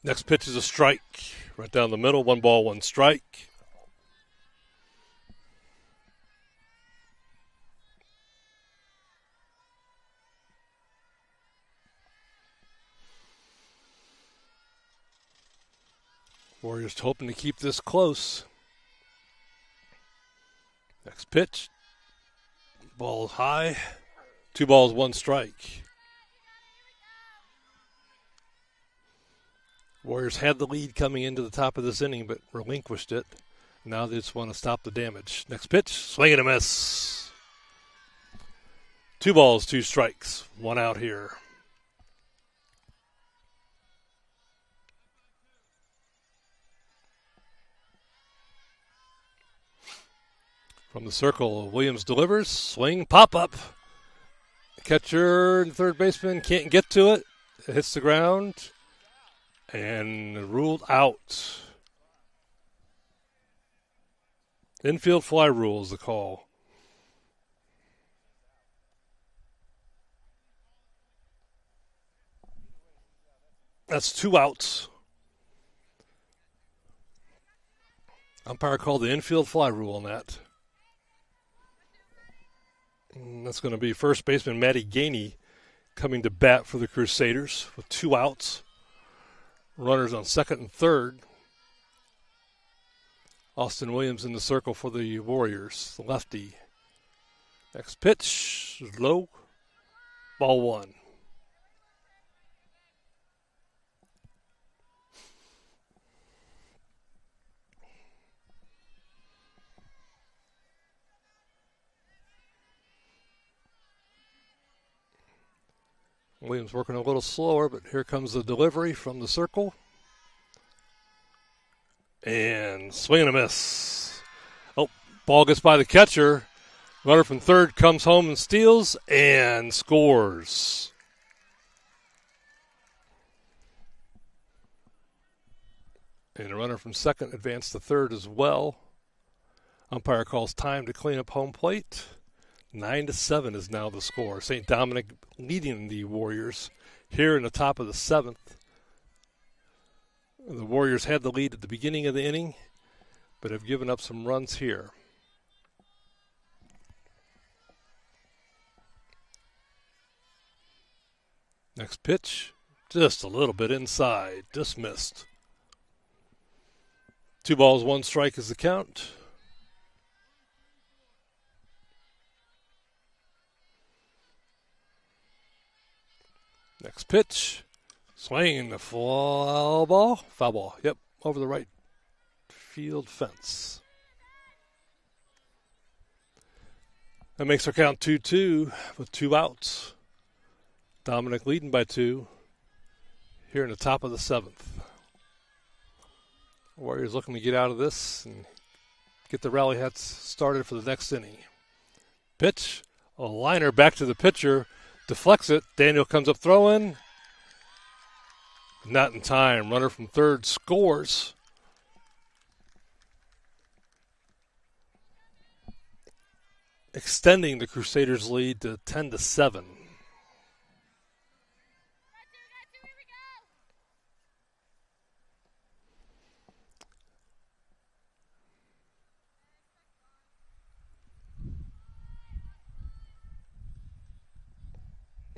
Next pitch is a strike. Right down the middle, 1 ball, 1 strike. Warriors hoping to keep this close. Next pitch. Ball high. 2 balls, 1 strike. Warriors had the lead coming into the top of this inning, but relinquished it. Now they just want to stop the damage. Next pitch, swing and a miss. 2 balls, 2 strikes, 1 out here. From the circle, Williams delivers. Swing, pop up. Catcher and third baseman can't get to it. It hits the ground. And ruled out. Infield fly rule is the call. That's 2 outs. Umpire called the infield fly rule on that. And that's going to be first baseman Maddie Gainey coming to bat for the Crusaders with 2 outs. Runners on second and third. Austin Williams in the circle for the Warriors, the lefty. Next pitch, low, ball 1. Williams working a little slower, but here comes the delivery from the circle. And swing and a miss. Oh, ball gets by the catcher. Runner from third comes home and steals and scores. And a runner from second advanced to third as well. Umpire calls time to clean up home plate. 9-7 is now the score. St. Dominic leading the Warriors here in the top of the 7th. The Warriors had the lead at the beginning of the inning, but have given up some runs here. Next pitch, just a little bit inside, just missed. 2 balls, 1 strike is the count. Next pitch, swing, the foul ball, yep, over the right field fence. That makes our count 2-2 with 2 outs. Dominic leading by 2 here in the top of the 7th. Warriors looking to get out of this and get the rally hats started for the next inning. Pitch, a liner back to the pitcher, deflects it. Daniel comes up throwing. Not in time. Runner from third scores. Extending the Crusaders' lead to 10-7.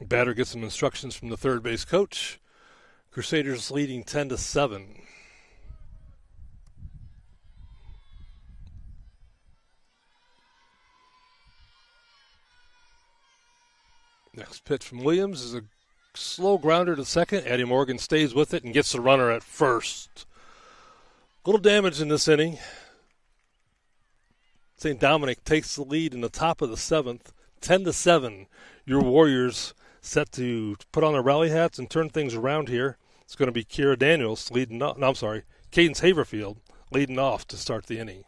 Batter gets some instructions from the third base coach. Crusaders leading 10-7. Next pitch from Williams is a slow grounder to second. Eddie Morgan stays with it and gets the runner at first. Little damage in this inning. St. Dominic takes the lead in the top of the 7th, 10-7. Your Warriors set to put on their rally hats and turn things around here. It's going to be Kira Daniels leading off. No, I'm sorry, Cadence Haverfield leading off to start the inning.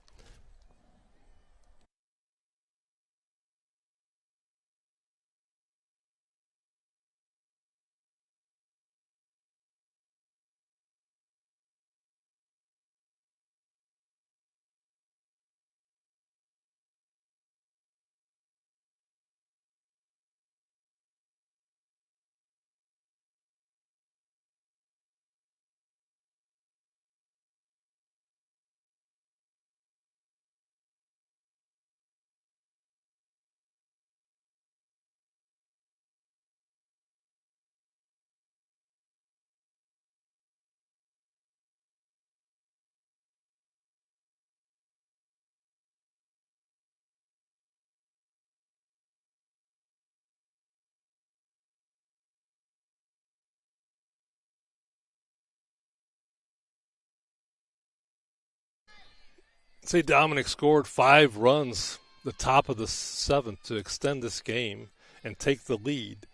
St. Dominic scored 5 runs the top of the 7th to extend this game and take the lead.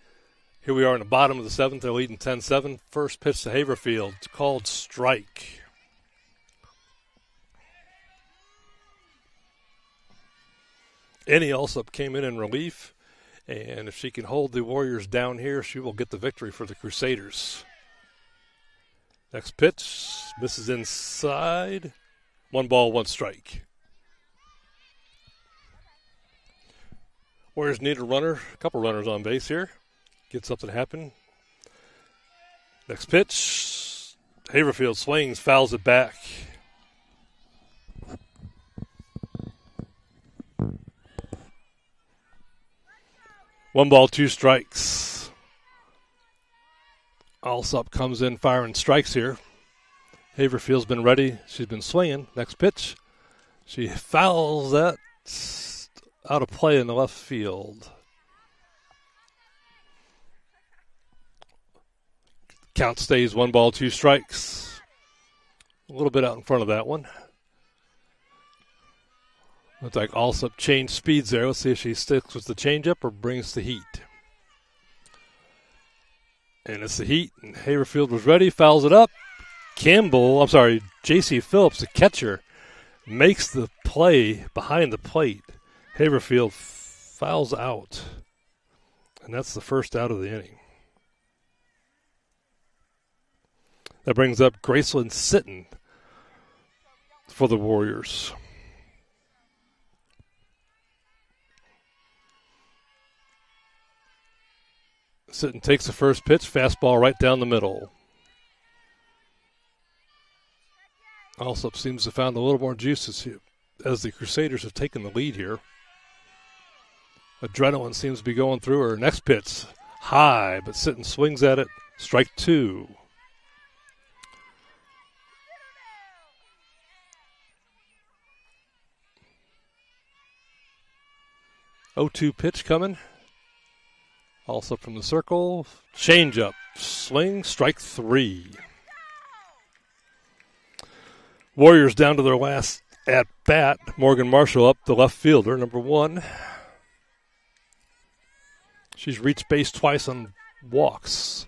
Here we are in the bottom of the 7th. They're leading 10-7. First pitch to Haverfield. It's called strike. Annie Alsop came in relief, and if she can hold the Warriors down here, she will get the victory for the Crusaders. Next pitch misses inside. 1 ball, 1 strike. Warriors need a couple runners on base here. Get something to happen. Next pitch. Haverfield swings, fouls it back. One ball, 2 strikes. Alsop comes in firing strikes here. Haverfield's been ready. She's been swinging. Next pitch. She fouls that out of play in the left field. Count stays 1 ball, 2 strikes. A little bit out in front of that one. Looks like Alsop changed speeds there. Let's see if she sticks with the changeup or brings the heat. And it's the heat. And Haverfield was ready. Fouls it up. J.C. Phillips, the catcher, makes the play behind the plate. Haverfield fouls out. And that's the first out of the inning. That brings up Graceland Sitton for the Warriors. Sitton takes the first pitch, fastball right down the middle. Alsop seems to have found a little more juices here as the Crusaders have taken the lead here. Adrenaline seems to be going through her. Next pitch, high, but Sitton swings at it. Strike 2. Oh, 2 pitch coming. Alsop from the circle. Change-up. Swing. Strike 3. Warriors down to their last at-bat. Morgan Marshall up, the left fielder, number 1. She's reached base twice on walks.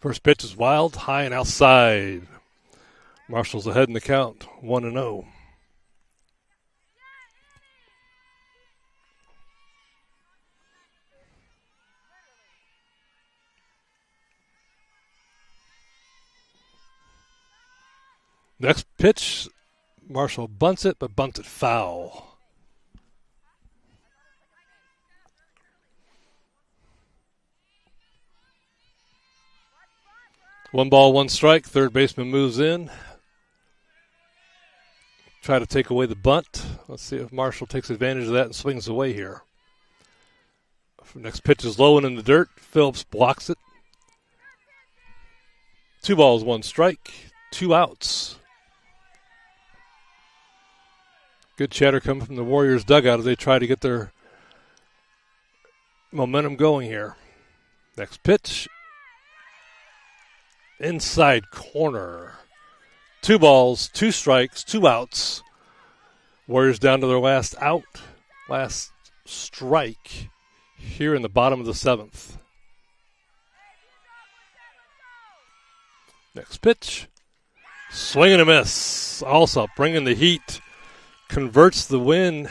First pitch is wild, high and outside. Marshall's ahead in the count, 1-0. Next pitch, Marshall bunts it, but bunts it foul. One ball, one strike. Third baseman moves in. Try to take away the bunt. Let's see if Marshall takes advantage of that and swings away here. Next pitch is low and in the dirt. Phillips blocks it. 2 balls, 1 strike. 2 outs. Good chatter coming from the Warriors dugout as they try to get their momentum going here. Next pitch. Inside corner. 2 balls, 2 strikes, 2 outs. Warriors down to their last out, last strike here in the bottom of the 7th. Next pitch. Swing and a miss. Also bringing the heat. Converts the win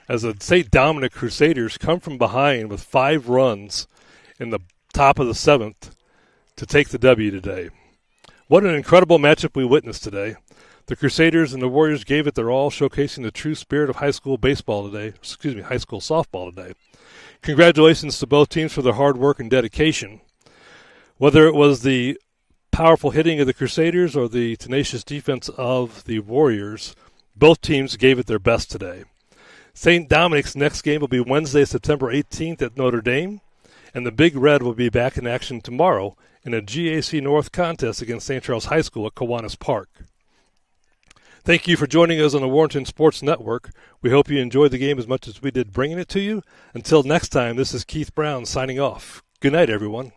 as the St. Dominic Crusaders come from behind with 5 runs in the top of the 7th to take the W today. What an incredible matchup we witnessed today. The Crusaders and the Warriors gave it their all, showcasing the true spirit of high school softball today. Congratulations to both teams for their hard work and dedication. Whether it was the powerful hitting of the Crusaders or the tenacious defense of the Warriors, both teams gave it their best today. St. Dominic's next game will be Wednesday, September 18th at Notre Dame, and the Big Red will be back in action tomorrow in a GAC North contest against St. Charles High School at Kiwanis Park. Thank you for joining us on the Warrenton Sports Network. We hope you enjoyed the game as much as we did bringing it to you. Until next time, this is Keith Brown signing off. Good night, everyone.